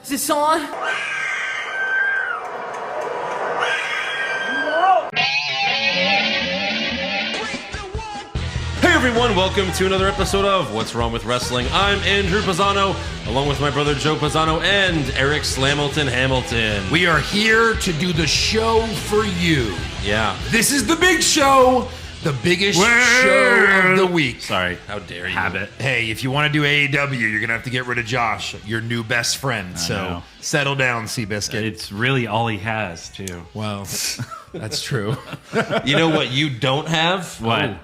Is this on? Hey everyone, welcome to another episode of What's Wrong with Wrestling. I'm Andrew Pisano, along with my brother Joe Pisano and Eric Slamilton Hamilton. We are here to do the show for you. Yeah. This is the big show, the biggest show of the week. Sorry, how dare you? Habit. Hey, if you want to do AEW, you're going to have to get rid of Josh, your new best friend. So know. settle down, Seabiscuit. It's really all he has, too. Well, that's true. You know what you don't have? What? Oh,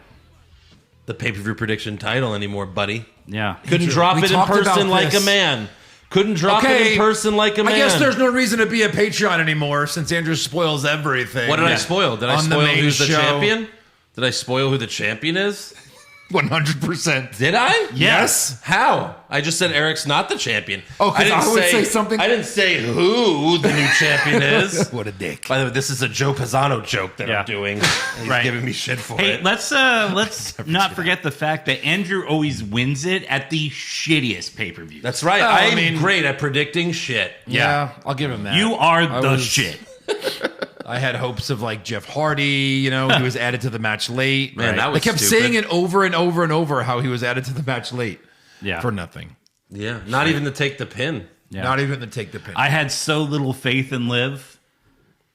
the pay-per-view prediction title anymore, buddy. Yeah. Couldn't drop We it in talked about person like a this. man. Couldn't drop it in person like a man. I guess there's no reason to be a Patreon anymore since Andrew spoils everything. What did I spoil? Did I On the spoil main who's the show. champion? Did I spoil who the champion is? 100%. Did I? Yes. How? I just said Eric's not the champion. Oh, 'cause I would say something- I didn't say who the new champion is. What a dick. By the way, this is a Joe Pisano joke that Yeah. I'm doing. He's Right. giving me shit for Hey, it. let's not forget the fact that Andrew always wins it at the shittiest pay-per-view. That's right. I'm great at predicting shit. Yeah, I'll give him that. You are I the was- shit. I had hopes of like Jeff Hardy, he was added to the match late. Man, that was They kept stupid. saying it over and over and over how he was added to the match late. Yeah. For nothing. Yeah, not even to take the pin. Yeah. Not even to take the pin. I had so little faith in Liv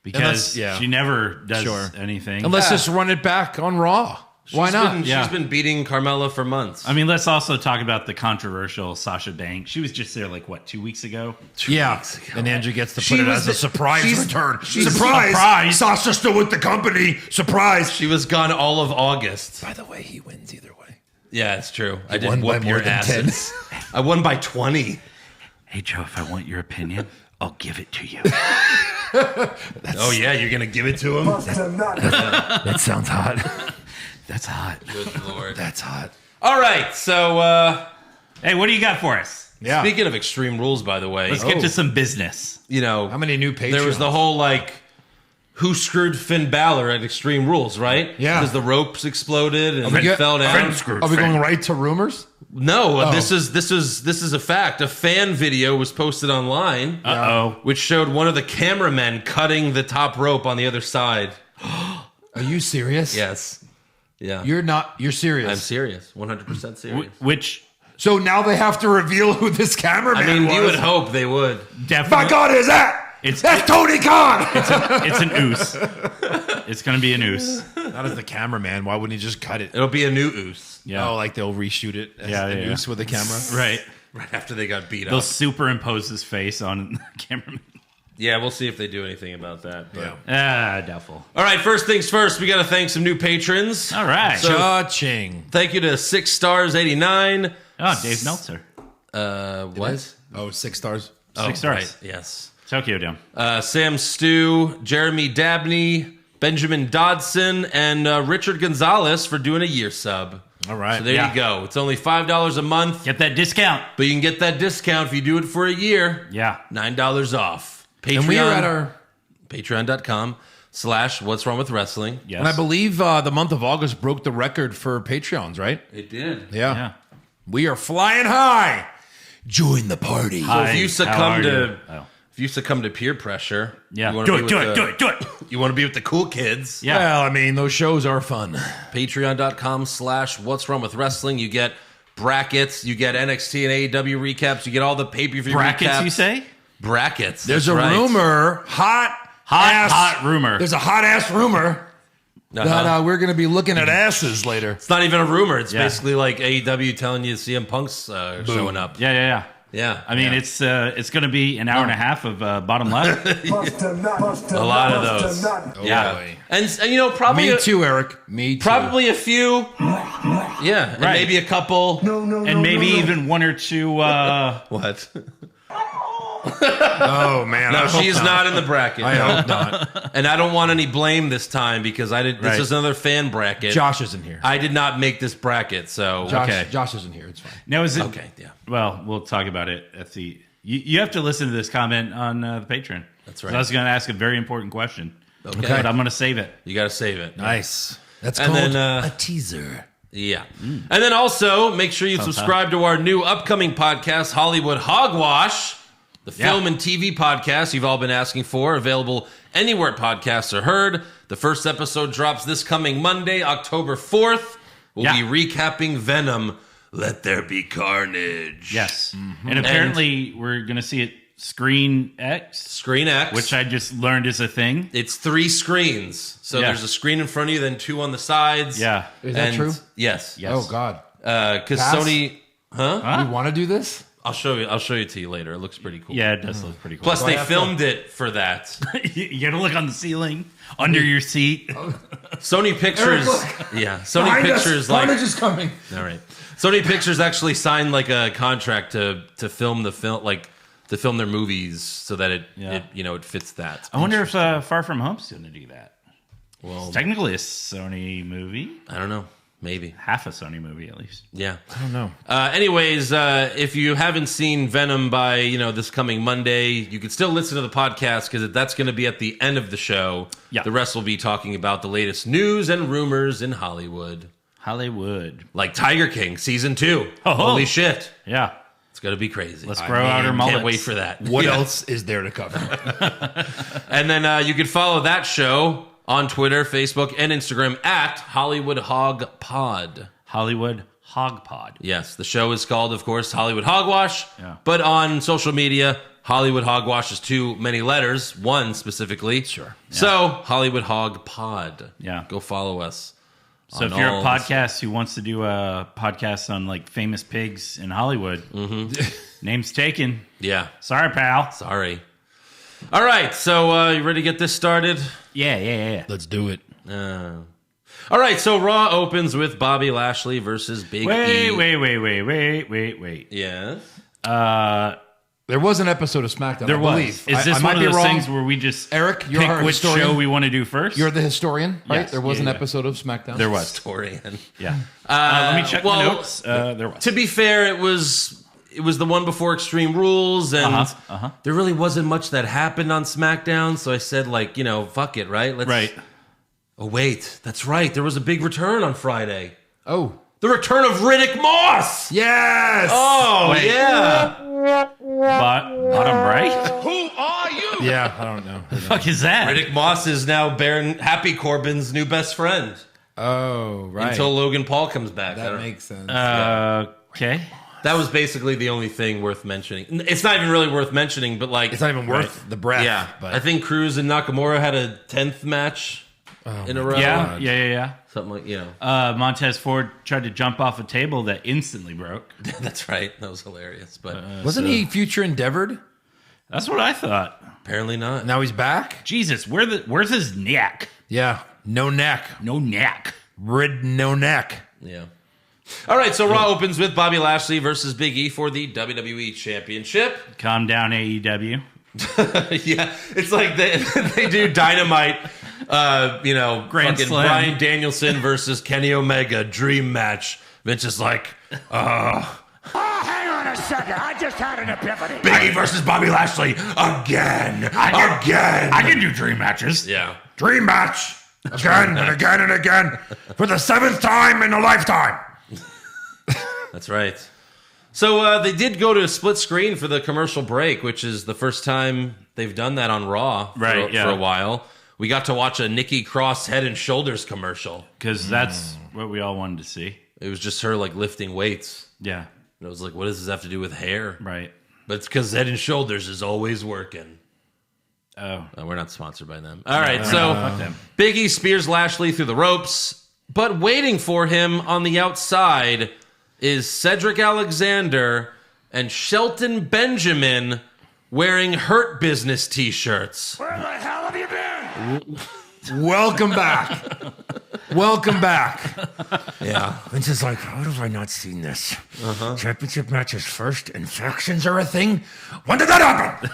because Unless- yeah. she never does Sure. anything. Unless just run it back on Raw. Why not? She's been beating Carmella for months. I mean, let's also talk about the controversial Sasha Banks. She was just there, 2 weeks ago? Yeah. And Andrew gets to She put it was as a the- surprise she's- return. she's- Surprise! Sasha's still with the company. Surprise! She was gone all of August. By the way, he wins either way. Yeah, it's true. I won did by whoop more your than 10. asses. I won by 20. Hey, Joe, if I want your opinion, I'll give it to you. Oh, yeah, you're going to give it to him? That sounds hot. That's hot. Good Lord. That's hot. All right, so Hey, what do you got for us? Yeah. speaking of Extreme Rules, by the way, Let's get to some business. how many new Patreons? There was the whole, who screwed Finn Balor at Extreme Rules, right? Yeah. Because the ropes exploded and we he get- fell down. Are we going right to rumors? No, Oh. this is a fact. A fan video was posted online, Uh-oh. which showed one of the cameramen cutting the top rope on the other side. Are you serious? Yes. Yeah. You're serious. I'm serious. 100% serious. Which So now they have to reveal who this cameraman I mean, was. you would hope they would. definitely... My God, is that? That's Tony Khan! It's an oos. It's going to be an oos. Not as the cameraman. Why wouldn't he just cut it? It'll be a new oos Yeah. Oh, like they'll reshoot it as Yeah, an yeah, noose yeah. with a camera? Right. right after they got beat They'll up. superimpose his face on the cameraman. Yeah, we'll see if they do anything about that. But. Doubtful. All right, first things first, we got to thank some new patrons. All right. So- Cha-ching. Thank you to 6 stars 89. Oh, Dave Meltzer. What? Oh, 6 stars. 6 stars. Right, yes. Tokyo Dome. Sam Stew, Jeremy Dabney, Benjamin Dodson, and Richard Gonzalez for doing a year sub. All right. So there Yeah. you go. It's only $5 a month, Get that discount. but you can get that discount if you do it for a year. Yeah. $9 off. Patreon, And we are at our... patreon.com/What's Wrong with Wrestling. Yes. And I believe the month of August broke the record for Patreons, right? It did. Yeah. We are flying high. Join the party. So if you How succumb are to you? Oh. if you succumb to peer pressure, Yeah. you wanna Do be it, with do it, the- do it, do it. You want to be with the cool kids. Yeah. Well, I mean, those shows are fun. Patreon.com/What's Wrong with Wrestling. You get brackets, you get NXT and AEW recaps, you get all the pay-per-view Brackets, recaps. you say? Brackets. There's that's a right. rumor, Hot rumor. There's a hot-ass rumor Uh-huh. that we're going to be looking at asses later. It's not even a rumor. It's Yeah. basically like AEW telling you CM Punk's showing up. Yeah. Yeah. I mean, it's going to be an hour and a half of bottom left. a lot of those. Yeah. boy. And probably Me too, Eric. Me too. Probably a few. Yeah. And Right. maybe a couple. And maybe even one or two. What? Oh, man. No, I hope she's not in the bracket. I hope not. And I don't want any blame this time because I did. This Right. is another fan bracket. Josh isn't here. I did not make this bracket, so Josh, okay. Josh isn't here. It's fine. Now, is it? okay, yeah, Well, we'll talk about it at the. You have to listen to this comment on the Patreon. That's 'Cause right. I was going to ask a very important question. Okay. But I'm going to save it. You got to save it. Nice. That's And called then, a teaser. Yeah, and then also make sure you subscribe to our new upcoming podcast, Hollywood Hogwash. the film and TV podcast you've all been asking for, available anywhere podcasts are heard. The first episode drops this coming Monday, October 4th. We'll be recapping Venom, Let There Be Carnage. Yes. And apparently we're going to see it Screen X. Screen X. Which I just learned is a thing. It's 3 screens. So there's a screen in front of you, then 2 on the sides. Yeah. Is that true? Yes. Oh, God. Because Sony... Huh? You want to do this? I'll show you to you later. It looks pretty cool. Yeah, it does look pretty cool. Plus, they filmed it for that. You got to look on the ceiling, under your seat. Sony Pictures... Sony Pictures... Carnage is coming. All right. Sony Pictures actually signed like a contract to film the film, like to film their movies so that it fits that. I wonder if Far From Home's going to do that. Well, it's technically a Sony movie. I don't know. Maybe. Half a Sony movie, at least. Yeah. I don't know. Anyways, if you haven't seen Venom by, this coming Monday, you can still listen to the podcast because that's going to be at the end of the show. Yeah. The rest will be talking about the latest news and rumors in Hollywood. Like Tiger King Season 2. Oh. Holy shit. Yeah. It's going to be crazy. Let's grow out our mullets. Can't wait for that. What else is there to cover? And then you can follow that show on Twitter, Facebook, and Instagram at Hollywood Hog Pod. Hollywood Hog Pod. Yes, the show is called, of course, Hollywood Hogwash. Yeah. But on social media, Hollywood Hogwash is too many letters, one specifically. Sure. Yeah. So, Hollywood Hog Pod. Yeah. Go follow us. So if you're a podcast who wants to do a podcast on like famous pigs in Hollywood, name's taken. Yeah. Sorry, pal. Sorry. All right, so you ready to get this started? Yeah. Let's do it. All right, so Raw opens with Bobby Lashley versus Big E. Wait. Yes. There was an episode of SmackDown. There I was. believe. Is this I one might of be those wrong. things where we just Eric, you're pick our which historian. show we want to do first? You're the historian, right? Yes. There was an Yeah. episode of SmackDown. There was. Historian. Yeah. Let me check the notes. There was. To be fair, it was the one before Extreme Rules, and there really wasn't much that happened on SmackDown. So I said, fuck it, right? Right. Oh wait, that's right. There was a big return on Friday. Oh. The return of Riddick Moss. Yes! Oh Wait. yeah. Bottom right? Who are you? Yeah, I don't know. The fuck is that? Riddick Moss is now Baron Happy Corbin's new best friend Oh, right. until Logan Paul comes back. that makes sense. Okay. That was basically the only thing worth mentioning. It's not even really worth mentioning, but It's not even worth the breath. yeah. But I think Cruz and Nakamura had a 10th match in a row. Yeah. Something like, Montez Ford tried to jump off a table that instantly broke. That's right. That was hilarious. But wasn't he future endeavored? That's what I thought. apparently not. Now he's back? Jesus, where's his neck? Yeah. No neck. No neck. No neck. Yeah. All right, so Raw opens with Bobby Lashley versus Big E for the WWE Championship. Calm down, AEW. Yeah, it's like they do Dynamite, Grand fucking Slam. Bryan Danielson versus Kenny Omega dream match. Vince is like, Oh, hang on a second. I just had an epiphany. Big E versus Bobby Lashley again. I can do dream matches. Yeah. Dream match. Again and again and again. For the 7th time in a lifetime. That's right. So they did go to a split screen for the commercial break, which is the first time they've done that on Raw for a while. We got to watch a Nikki Cross Head and Shoulders commercial. Because that's what we all wanted to see. It was just her like lifting weights. Yeah. And I was like, what does this have to do with hair? Right. But it's because Head and Shoulders is always working. Oh. We're not sponsored by them. All right, Fuck them. Big E spears Lashley through the ropes, but waiting for him on the outside is Cedric Alexander and Shelton Benjamin wearing Hurt Business t-shirts. Where the hell have you been? Welcome back. Welcome back. Yeah. Vince is like, how have I not seen this? Championship matches first. Infections are a thing. When did that happen?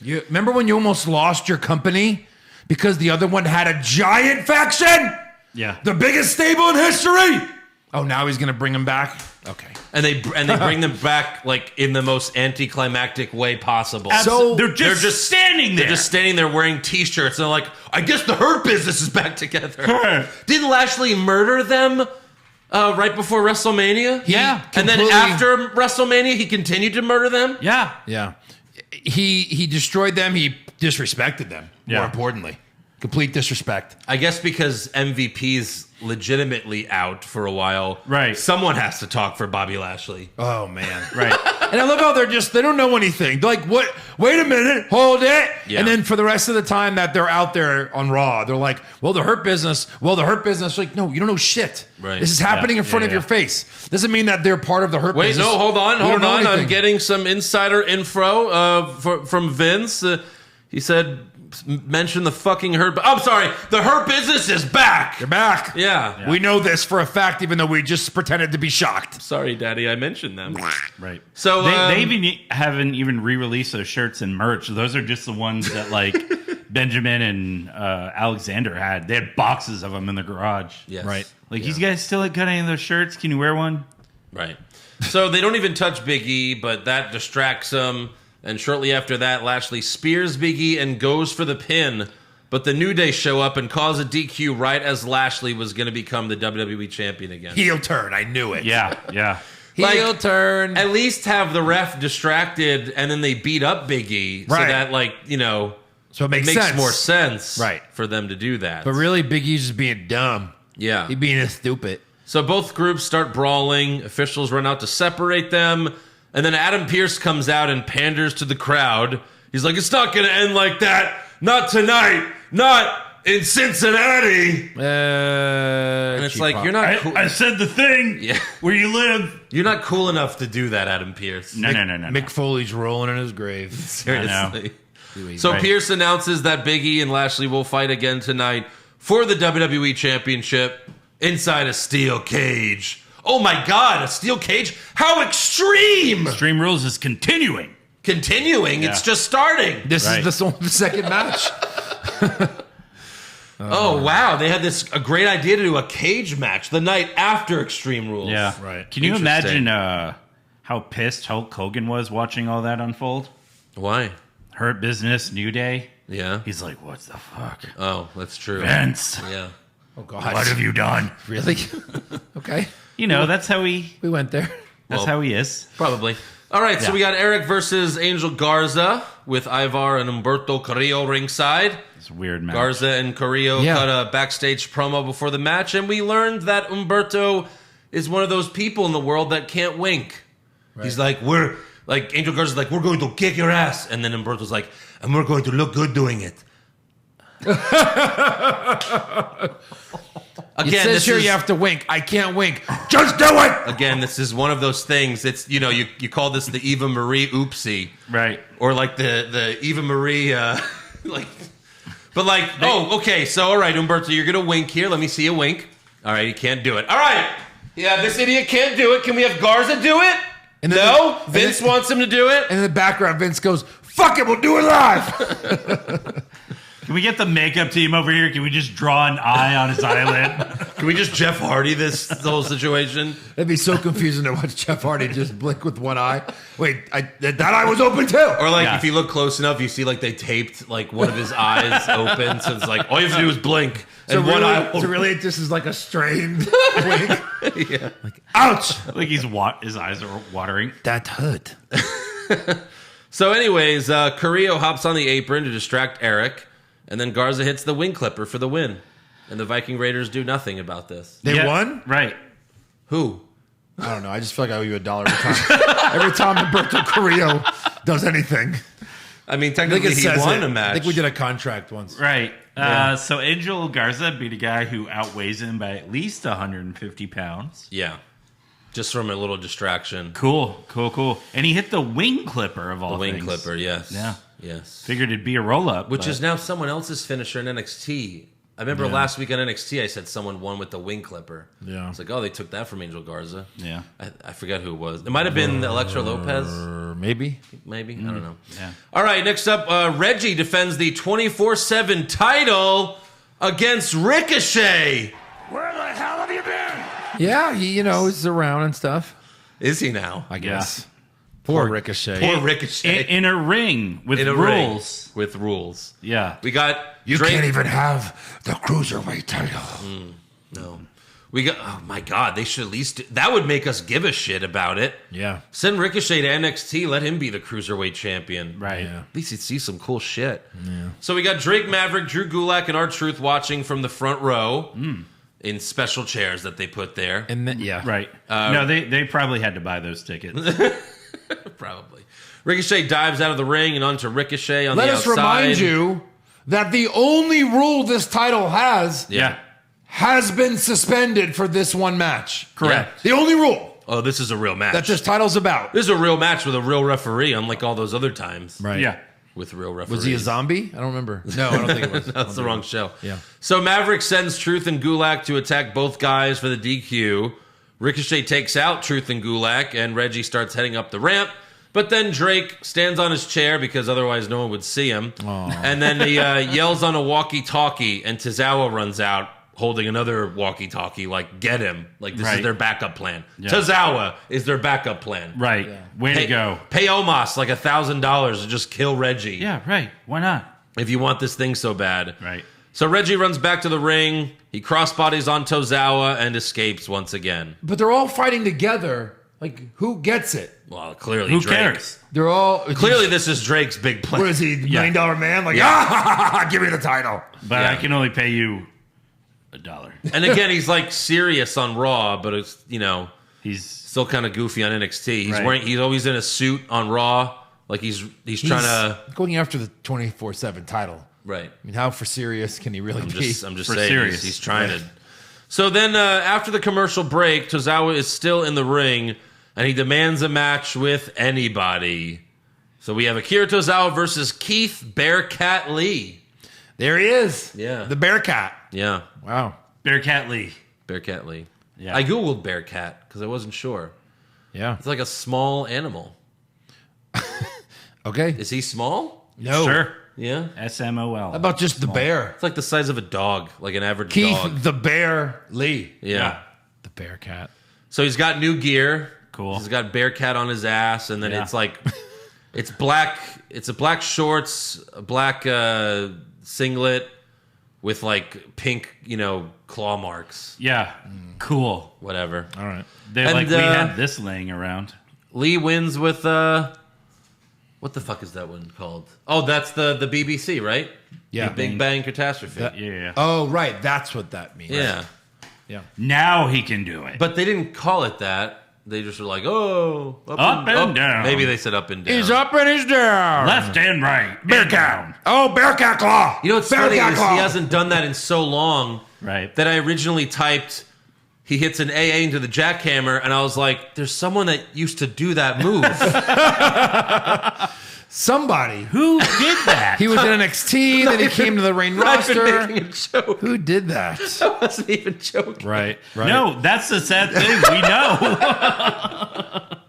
You remember when you almost lost your company because the other one had a giant faction? Yeah. The biggest stable in history. Oh, now he's going to bring him back? Okay. And they bring them back like in the most anticlimactic way possible. So they're just standing there. They're just standing there wearing t-shirts and they're like, I guess the Hurt Business is back together. Didn't Lashley murder them right before WrestleMania? Yeah. And then completely- after WrestleMania, he continued to murder them? Yeah. Yeah. he destroyed them. He disrespected them. More importantly, complete disrespect. I guess because MVP's legitimately out for a while. Right. Someone has to talk for Bobby Lashley. Oh man. Right. And I love how they don't know anything. They're like, what? Wait a minute, hold it. Yeah. And then for the rest of the time that they're out there on Raw, they're like, well, the Hurt Business. Like, no, you don't know shit. Right. This is happening in front of your face. Doesn't mean that they're part of the Hurt Business. Wait, no, hold on. Anything. I'm getting some insider info from Vince. He said, mention the fucking Hurt. I'm sorry, the Hurt Business is back. They're back. Yeah. We know this for a fact, even though we just pretended to be shocked. Sorry, Daddy, I mentioned them. Right. So they haven't even re-released those shirts and merch. Those are just the ones that like Benjamin and Alexander had. They had boxes of them in the garage. Yes. Right. Like, you guys still got any of those shirts? Can you wear one? Right. So they don't even touch Big E, but that distracts them. And shortly after that, Lashley spears Big E and goes for the pin. But the New Day show up and cause a DQ right as Lashley was going to become the WWE champion again. Heel turn. I knew it. Yeah. Heel turn. At least have the ref distracted and then they beat up Big E. So Right. that, So it makes sense. more sense Right. for them to do that. But really, Big E's just being dumb. Yeah. He being stupid. So both groups start brawling. Officials run out to separate them. And then Adam Pearce comes out and panders to the crowd. He's like, it's not going to end like that. Not tonight. Not in Cincinnati. And it's like, you're not cool. I said the thing. Yeah. Where you live. You're not cool enough to do that, Adam Pearce. No. Mick Foley's rolling in his grave. Seriously. So Right. Pearce announces that Big E and Lashley will fight again tonight for the WWE Championship inside a steel cage. Oh my God, a steel cage? How extreme! Extreme Rules is continuing. Continuing, it's just starting. This Right. is the second match. Oh wow, they had a great idea to do a cage match the night after Extreme Rules. Yeah. Right. Can you Interesting. imagine how pissed Hulk Hogan was watching all that unfold? Why? Hurt Business, New Day. Yeah. He's like, what the fuck? Oh, that's true. Vince, Yeah. Oh God. what have you done? Really? Okay. That's how he We went there. is. Probably. All right, so Yeah. we got Eric versus Angel Garza with Ivar and Humberto Carrillo ringside. It's a weird match. Garza and Carrillo cut a backstage promo before the match, and we learned that Humberto is one of those people in the world that can't wink. Right. He's like, Angel Garza's like, we're going to kick your ass. And then Humberto's like, and we're going to look good doing it. It says here you have to wink. I can't wink. Just do it! Again, this is one of those things. It's, you call this the Eva Marie oopsie. Right. Or like the Eva Marie, okay, so all right, Humberto, you're going to wink here. Let me see a wink. All right, you can't do it. All right. Yeah, this idiot can't do it. Can we have Garza do it? And No? Vince wants him to do it? And in the background, Vince goes, fuck it, we'll do it live. Can we get the makeup team over here? Can we just draw an eye on his eyelid? Can we just Jeff Hardy this whole situation? It'd be so confusing to watch Jeff Hardy just blink with one eye. Wait, that eye was open too. Or if you look close enough, you see they taped one of his eyes open. So it's like, all you have to do is blink. So And really, one eye will... so really it just is like a strained blink. Yeah. Ouch! Like his eyes are watering. That hurt. So anyways, Carrillo hops on the apron to distract Eric. And then Garza hits the wing clipper for the win. And the Viking Raiders do nothing about this. They won? Right. Who? I don't know. I just feel like I owe you $1 every time. Every time Humberto Carrillo does anything. I mean, technically he won a match. I think we did a contract once. Right. So Angel Garza beat a guy who outweighs him by at least 150 pounds. Yeah. Just from a little distraction. Cool. And he hit the wing clipper of all The wing things. clipper, yes. Yeah. Yes. Figured it'd be a roll-up. Which is now someone else's finisher in NXT. I remember last week on NXT, I said someone won with the wing clipper. Yeah. It's like, oh, they took that from Angel Garza. Yeah. I forget who it was. It might have been Electra Lopez. Maybe. Maybe. I don't know. Yeah. All right, next up, Reggie defends the 24/7 title against Ricochet. Where the hell have you been? Yeah, he, is around and stuff. Is he now? I guess. Poor Ricochet. Poor Ricochet. In a ring with In a rules. ring with rules. Yeah. We got You Drake. can't even have the cruiserweight title. No. Oh my God, they should at least, that would make us give a shit about it. Yeah. Send Ricochet to NXT, let him be the Cruiserweight champion. Right. Yeah. At least he'd see some cool shit. Yeah. So we got Drake Maverick, Drew Gulak, and R-Truth watching from the front row in special chairs that they put there. And then, yeah. Right. No, they probably had to buy those tickets. Probably. Ricochet dives out of the ring and onto Ricochet on Let the us outside. remind you that the only rule this title has been suspended for this one match. Correct. The only rule Oh, this is a real match. that this title's about. This is a real match with a real referee, unlike all those other times. Right. Yeah. With real referees. Was he a zombie? I don't remember. No, I don't think it was. That's the wrong show. Yeah. So Maverick sends Truth and Gulak to attack both guys for the DQ. Ricochet takes out Truth and Gulak, and Reggie starts heading up the ramp. But then Drake stands on his chair because otherwise no one would see him. Aww. And then he yells on a walkie-talkie, and Tozawa runs out holding another walkie-talkie, like, get him. Like, this is their backup plan. Yeah. Tozawa is their backup plan. Right. Yeah. Way to go. Pay Omos like $1,000 to just kill Reggie. Yeah, right. Why not? If you want this thing so bad. Right. So Reggie runs back to the ring. He crossbodies on Tozawa and escapes once again. But they're all fighting together. Like, who gets it? Well, clearly Who Drake. Cares? They're all... Clearly this is Drake's big plan. What is he, $1 million man? Like, give me the title. But I can only pay you $1. And again, he's like serious on Raw, but it's, He's still kind of goofy on NXT. He's Right. he's always in a suit on Raw. Like he's trying to... going after the 24/7 title. Right. I mean, how for serious can he really be? I'm just For saying serious. he's trying to... So then after the commercial break, Tozawa is still in the ring, and he demands a match with anybody. So we have Akira Tozawa versus Keith Bearcat Lee. There he is. Yeah. The Bearcat. Yeah. Wow. Bearcat Lee. Bearcat Lee. Yeah. I Googled Bearcat because I wasn't sure. Yeah. It's like a small animal. Okay. Is he small? No. Sure. Yeah. SMOL. How about just the bear? It's like the size of a dog, like an average Keith dog. the Bear Lee. Yeah. The Bearcat. So he's got new gear. Cool. He's got Bearcat on his ass, and then Yeah. it's like, it's black. It's a black shorts, a black singlet with like pink, claw marks. Yeah. Cool. Whatever. All right. They're And, like, we had this laying around. Lee wins with what the fuck is that one called? Oh, that's the BBC, right? Yeah. The Big Bang Catastrophe. Yeah. Oh, right. That's what that means. Yeah. Yeah. Now he can do it. But they didn't call it that. They just were like, oh, Up and down. Maybe they said up and down. He's up and he's down. Left and right. Bearcat. Oh, Bearcat Claw. You know what's funny Bearcat is Claw. he hasn't done that in so long Right. that I originally typed, he hits an AA into the jackhammer, and I was like, there's someone that used to do that move. Somebody. Who did that? He was in NXT, then he came to the main roster. I've been making a joke. Who did that? I wasn't even joking. Right. No, that's the sad thing. We know.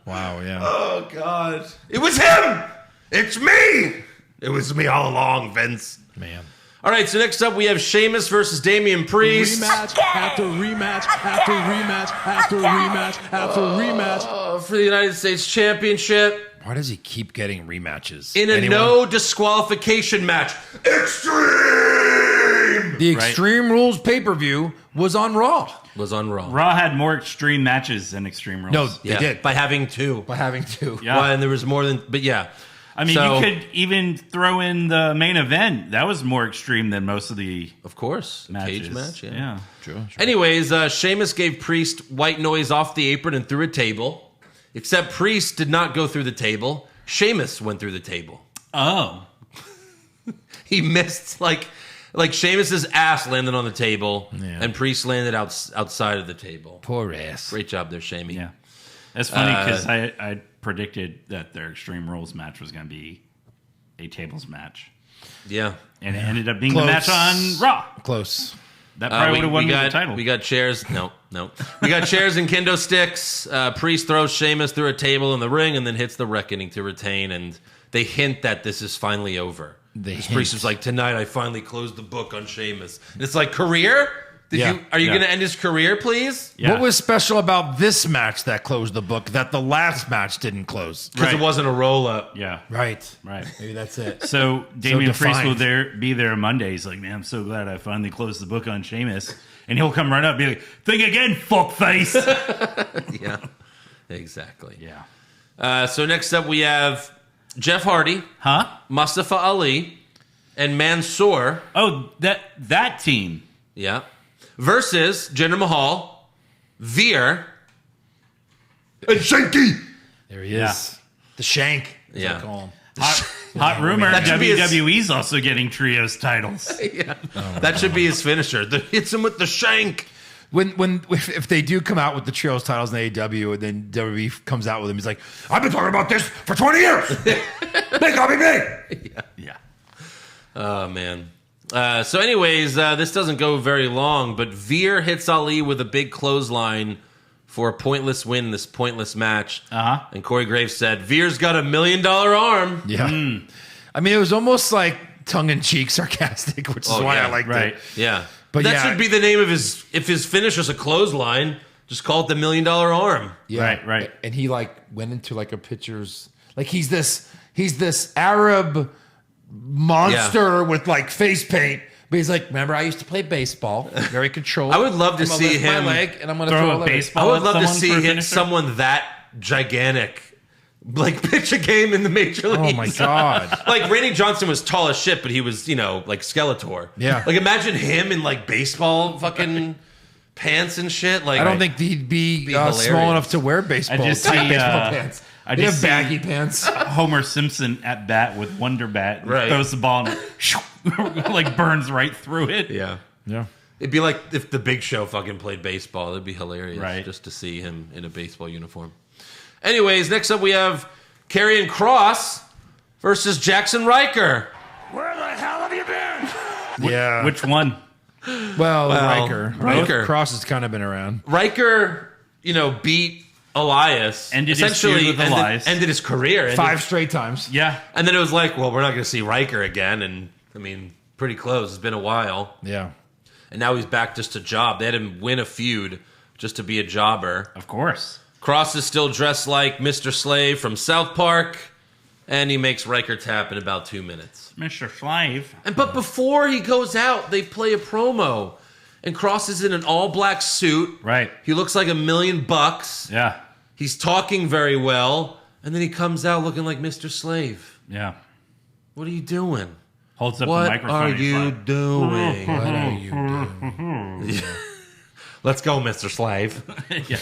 Wow, yeah. Oh, God. It was him! It's me! It was me all along, Vince. Man. All right, so next up we have Sheamus versus Damien Priest. Rematch after rematch after rematch after rematch after rematch. For the United States Championship Why does he keep getting rematches? in a Anyone? no disqualification match. Extreme! The Extreme Rules pay-per-view was on Raw. Was on Raw. Raw had more extreme matches than Extreme Rules. No, they did. By having two. By having two. Yeah. Well, and there was more than, but yeah. I mean, So- you could even throw in the main event. That was more extreme than most of the Of course. matches. Cage match, yeah. Yeah. True. Anyways, Sheamus gave Priest white noise off the apron and through a table. Except Priest did not go through the table. Sheamus went through the table. Oh. He missed, like Sheamus's ass landed on the table, and Priest landed outside of the table. Poor ass. Great job there, Shamey. Yeah. That's funny because I predicted that their Extreme Rules match was going to be a tables match. Yeah. And it ended up being Close. the match on Raw. Close. That probably would have won me the title. We got chairs. No. We got chairs and kendo sticks. Priest throws Sheamus through a table in the ring and then hits the Reckoning to retain. And they hint that this is finally over. Priest was like, tonight I finally closed the book on Sheamus. And it's like, career? Are you going to end his career, please? Yeah. What was special about this match that closed the book that the last match didn't close? Because it wasn't a roll-up. Yeah. Right. Maybe that's it. So Damien Priest will be there Monday. He's like, man, I'm so glad I finally closed the book on Sheamus. And he'll come right up and be like, think again, fuckface. Yeah, exactly. Yeah. So next up we have Jeff Hardy, Mustafa Ali, and Mansoor. Oh, that team. Yeah. Versus Jinder Mahal, Veer, and Shanky. There he is. The Shank. Yeah. I call him. Hot rumor, WWE's also getting trios titles. Yeah. That should be his finisher. Hits him with the Shank. If they do come out with the trios titles in AEW and then WWE comes out with him, he's like, I've been talking about this for 20 years. They got me big. Yeah. Oh, man. So anyways, this doesn't go very long, but Veer hits Ali with a big clothesline for a pointless win in this pointless match. And Corey Graves said, Veer's got $1 million arm. Yeah. I mean, it was almost like tongue-in-cheek sarcastic, which is why I liked it. Yeah. But that should be the name of his, if his finish is a clothesline, just call it the $1 million arm. Yeah. Right. And he went into a pictures, he's this Arab monster with face paint. But he's like, remember, I used to play baseball, very controlled. I would love to see him my leg, and I'm going to throw a baseball. I would love to see someone that gigantic, pitch a game in the major leagues. Oh my god! Randy Johnson was tall as shit, but he was, Skeletor. Yeah. Imagine him in baseball fucking pants and shit. I don't think he'd be small enough to wear baseball. baseball pants. I just have baggy pants. Homer Simpson at bat with Wonder Bat. Throws the ball and burns right through it. Yeah. Yeah. It'd be like if the Big Show fucking played baseball. It'd be hilarious just to see him in a baseball uniform. Anyways, next up we have Karrion Kross versus Jackson Riker. Where the hell have you been? Yeah. Which one? Well, Riker. Kross has kind of been around. Riker, beat Elias. Ended his career. 5 straight times. Yeah. And then it was like, well, we're not going to see Riker again. And, pretty close. It's been a while. Yeah. And now he's back just to job. They had him win a feud just to be a jobber. Of course. Kross is still dressed like Mr. Slave from South Park. And he makes Riker tap in about 2 minutes. Mr. Slave. But before he goes out, they play a promo. And Kross is in an all-black suit. Right. He looks like $1 million. Yeah. He's talking very well, and then he comes out looking like Mr. Slave. Yeah. What are you doing? Holds up the microphone. What are you doing? What are you doing? Let's go, Mr. Slave. Yeah.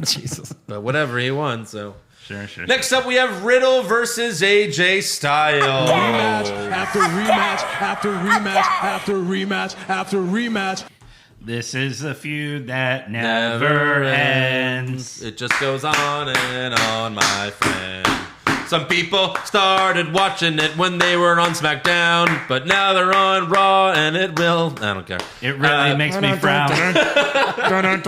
Jesus. But whatever, he won, so. Sure. Next up, we have Riddle versus AJ Styles. Rematch after rematch after rematch after rematch after rematch. This is a feud that never ends. It just goes on and on, my friend. Some people started watching it when they were on SmackDown, but now they're on Raw, and it will... I don't care. It really makes me frown. Don't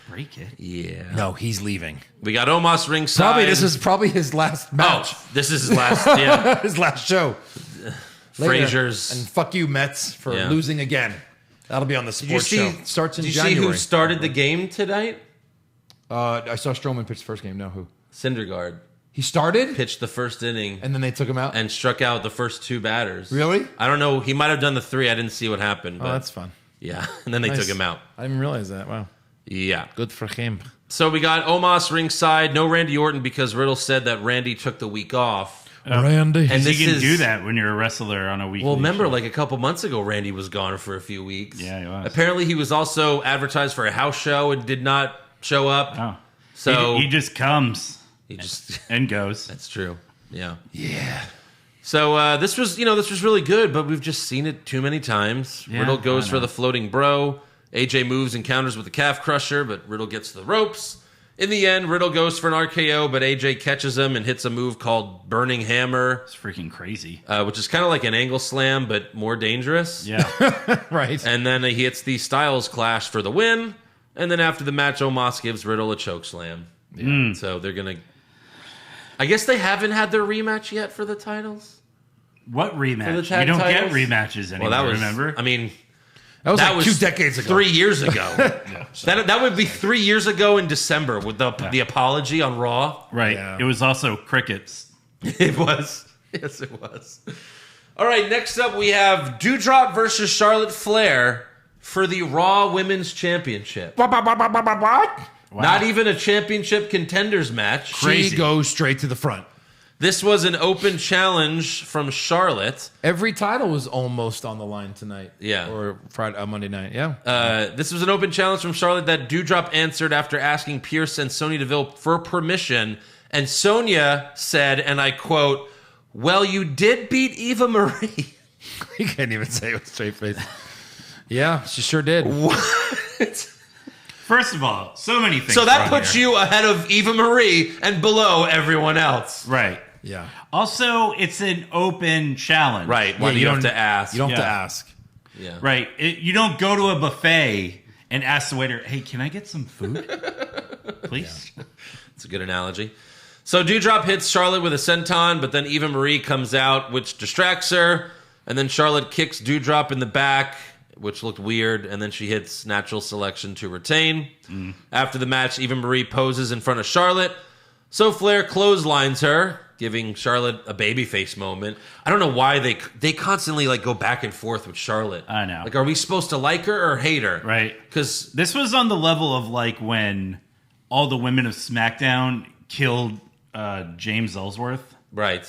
break it. Yeah. No, he's leaving. We got Omos ringside. This is probably his last match. Oh, this is his last, yeah. His last show. Frasier's. And fuck you, Mets, for losing again. That'll be on the sports show. Starts in January. Did you see who started the game tonight? I saw Strowman pitch the first game. No, who? Syndergaard. He started? Pitched the first inning. And then they took him out? And struck out the first 2 batters. Really? I don't know. He might have done the 3. I didn't see what happened. But that's fun. Yeah. And then they took him out. I didn't realize that. Wow. Yeah. Good for him. So we got Omos ringside. No Randy Orton because Riddle said that Randy took the week off. Randy. And you can do that when you're a wrestler on a weekly Well, remember, show. a couple months ago, Randy was gone for a few weeks. Yeah, he was. Apparently, he was also advertised for a house show and did not show up. Oh. So he just comes. He just and goes. That's true. Yeah. Yeah. So this was really good, but we've just seen it too many times. Yeah, Riddle goes for the floating bro. AJ moves and counters with the calf crusher, but Riddle gets to the ropes. In the end, Riddle goes for an RKO, but AJ catches him and hits a move called Burning Hammer. It's freaking crazy. Which is kind of like an angle slam, but more dangerous. Yeah. Right. And then he hits the Styles Clash for the win. And then after the match, Omos gives Riddle a choke slam. Yeah. So they're going to... I guess they haven't had their rematch yet for the titles. What rematch? For the tag you don't titles? get rematches anymore, Well, that was, remember? I mean... That was 2 decades ago. 3 years ago. That would be 3 years ago in December with the apology on Raw. Right. Yeah. It was also crickets. It was. Yes, it was. All right, next up we have Doudrop versus Charlotte Flair for the Raw Women's Championship. What? Wow. Not even a championship contenders match. She goes straight to the front. This was an open challenge from Charlotte. Every title was almost on the line tonight. Yeah. Or Friday, Monday night. Yeah. This was an open challenge from Charlotte that Doudrop answered after asking Pierce and Sonya Deville for permission. And Sonya said, and I quote, "Well, you did beat Eva Marie." You can't even say it with a straight face. Yeah, she sure did. What? First of all, so many things. So that puts you ahead of Eva Marie and below everyone else. Right. Yeah. Also, it's an open challenge. Right. Well, Yeah, you don't have to ask. You don't have to Yeah. ask. Yeah. Right. You don't go to a buffet and ask the waiter, "Hey, can I get some food, please?" It's a good analogy. So Doudrop hits Charlotte with a senton, but then Eva Marie comes out, which distracts her. And then Charlotte kicks Doudrop in the back, which looked weird. And then she hits natural selection to retain. After the match, Eva Marie poses in front of Charlotte. So Flair clotheslines her, giving Charlotte a babyface moment. I don't know why they constantly like go back and forth with Charlotte. I know. Like, are we supposed to like her or hate her? Right. Because This was on the level of like when all the women of SmackDown killed James Ellsworth. right.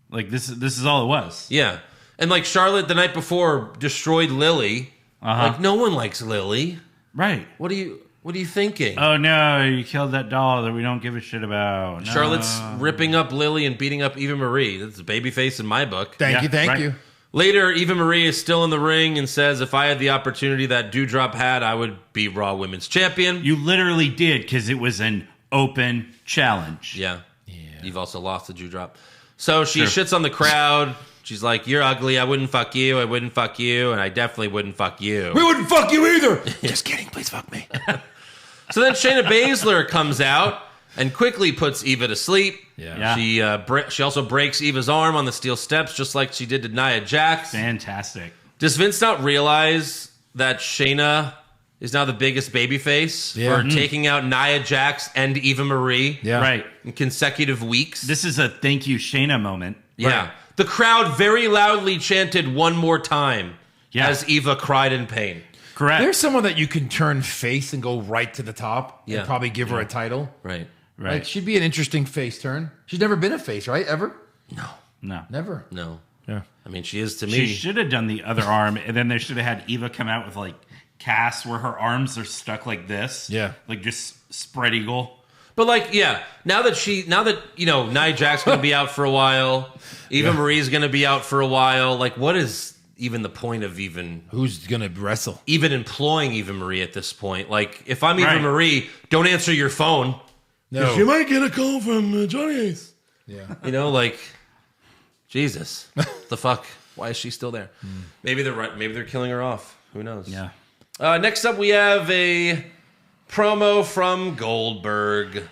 Like this is all it was. Yeah. And like Charlotte the night before destroyed Lily. Like no one likes Lily. Right. What are you thinking? Oh no, you killed that doll that we don't give a shit about. No. Charlotte's ripping up Lily and beating up Eva Marie. That's a babyface in my book. Thank Yeah, you. Later, Eva Marie is still in the ring and says, "If I had the opportunity that Doudrop had, I would be Raw Women's Champion." You literally did because it was an open challenge. Yeah. You've also lost to Doudrop. So she shits on the crowd. She's like, "You're ugly. I wouldn't fuck you. I wouldn't fuck you. And I definitely wouldn't fuck you." We wouldn't fuck you either. Just kidding. Please fuck me. So then Shayna Baszler comes out and quickly puts Eva to sleep. Yeah. She also breaks Eva's arm on the steel steps, just like she did to Nia Jax. Fantastic. Does Vince not realize that Shayna is now the biggest babyface for taking out Nia Jax and Eva Marie Right. in consecutive weeks? This is a thank you Shayna moment. Yeah. The crowd very loudly chanted "one more time" Yeah. as Eva cried in pain. Correct. There's someone that you can turn face and go right to the top Yeah. and probably give her a title. Right. right. Like, she'd be an interesting face turn. She's never been a face, right? Ever? no. Never. No. Yeah. I mean, she is to She me. should have done the other arm, and then they should have had Eva come out with like casts where her arms are stuck like this. Yeah. Like just spread eagle. But like, yeah, now that Nia Jax going to be out for a while, Eva Marie's going to be out for a while. Like, what is even the point of even Who's going to wrestle? employing Eva Marie at this point? Like, if I'm Eva Right. Marie, don't answer your phone. No. You might get a call from Johnny Ace. Yeah. You know, like, Jesus, the fuck? Why is she still there? Maybe they're right. Maybe they're killing her off. Who knows? Yeah. Next up, we have a promo from Goldberg,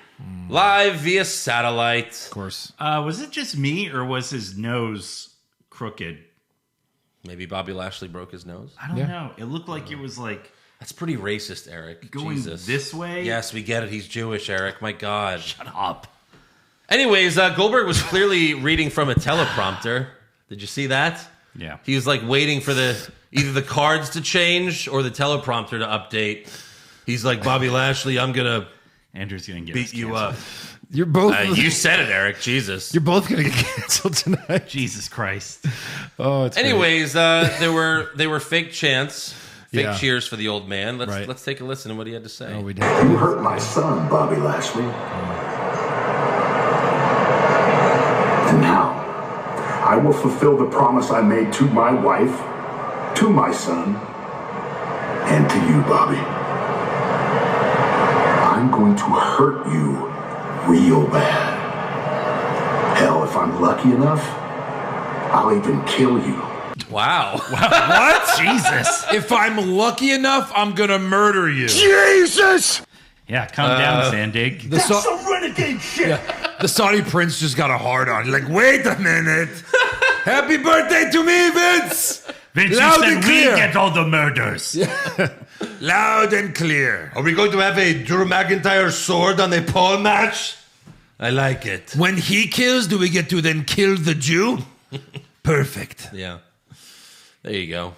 live via satellite. Of course. Was it just me, or was his nose crooked? Maybe Bobby Lashley broke his nose. I don't know. It looked like it was like That's pretty racist, Eric. going Jesus. this way. Yes, we get it. He's Jewish, Eric. My God. Shut up. Anyways, Goldberg was clearly reading from a teleprompter. Did you see that? Yeah. He was like waiting for either the cards to change or the teleprompter to update. He's like, "Bobby Lashley, I'm gonna Andrew's gonna get beat us you canceled. up." You're both. You said it, Eric. Jesus. You're both going to get canceled tonight. Jesus Christ. Oh, it's great. Anyways, they were fake chants, fake Yeah. cheers for the old man. Right. Let's take a listen to what he had to say. Oh, we did. You hurt my son, Bobby Lashley. And now, I will fulfill the promise I made to my wife, to my son, and to you, Bobby. I'm going to hurt you real bad. Hell, if I'm lucky enough, I'll even kill you. Wow. What? Jesus. If I'm lucky enough, I'm going to murder you. Jesus! Yeah, calm down, Zandig. The, Sa- Some renegade shit! the Saudi prince just got a hard on. He's like, wait a minute. Happy birthday to me, Vince. Vince, Loud you and said we clear. get all the murders. Loud and clear. Are we going to have a Drew McIntyre sword on a pole match? I like it. When he kills, do we get to then kill the Jew? Perfect. Yeah. There you go.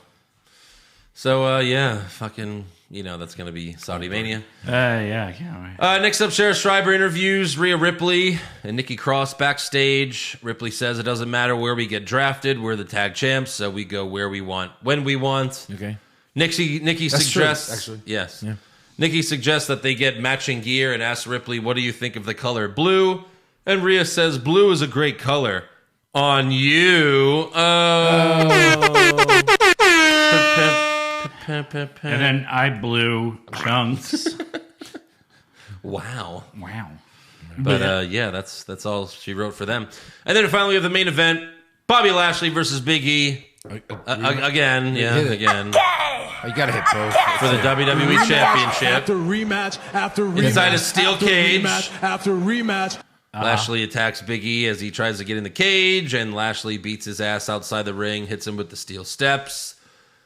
So, yeah, fucking, that's going to be Saudi Mania. Yeah, I can't wait. Next up, Sarah Schreiber interviews Rhea Ripley and Nikki Cross backstage. Ripley says it doesn't matter where we get drafted. We're the tag champs, so we go where we want, when we want. Okay. Nikki That's suggests... true, actually. Yes. Yeah. Nikki suggests that they get matching gear and asks Ripley, what do you think of the color blue? And Rhea says, blue is a great color. On you. And then I blew chunks. Wow. Wow. But that's all she wrote for them. And then finally we have the main event, Bobby Lashley versus Big E. Again. You gotta hit both. For the WWE Championship. After rematch. Inside a steel cage. After rematch. Lashley attacks Big E as he tries to get in the cage, and Lashley beats his ass outside the ring, hits him with the steel steps.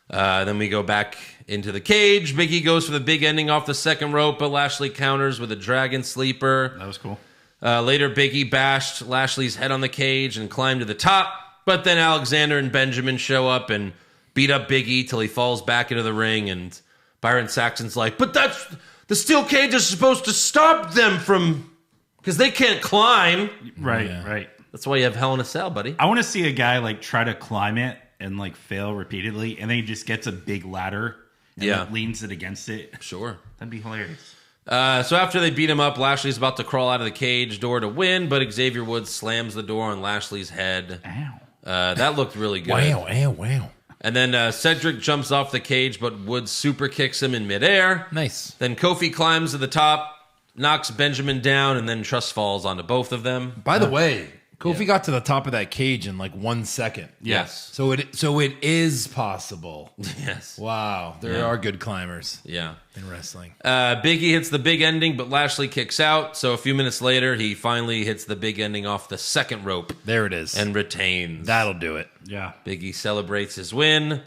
Then we go back into the cage. Big E goes for the big ending off the second rope, but Lashley counters with a dragon sleeper. That was cool. Later, Big E bashed Lashley's head on the cage and climbed to the top, but then Alexander and Benjamin show up and beat up Big E till he falls back into the ring, and Byron Saxton's like, but that's... The steel cage is supposed to stop them from... Because they can't climb. Right. That's why you have Hell in a Cell, buddy. I want to see a guy like try to climb it and like fail repeatedly, and then he just gets a big ladder and like, leans it against it. Sure. That'd be hilarious. So after they beat him up, Lashley's about to crawl out of the cage door to win, but Xavier Woods slams the door on Lashley's head. Ow. That looked really good. Wow. And then Cedric jumps off the cage, but Woods super kicks him in midair. Nice. Then Kofi climbs to the top, knocks Benjamin down, and then trust falls onto both of them. By the way, Kofi got to the top of that cage in like 1 second. Yes. So it is possible. Yes. Wow. There are good climbers Yeah. in wrestling. Big E hits the big ending, but Lashley kicks out. So a few minutes later, he finally hits the big ending off the second rope. There it is. And retains. That'll do it. Yeah. Big E celebrates his win.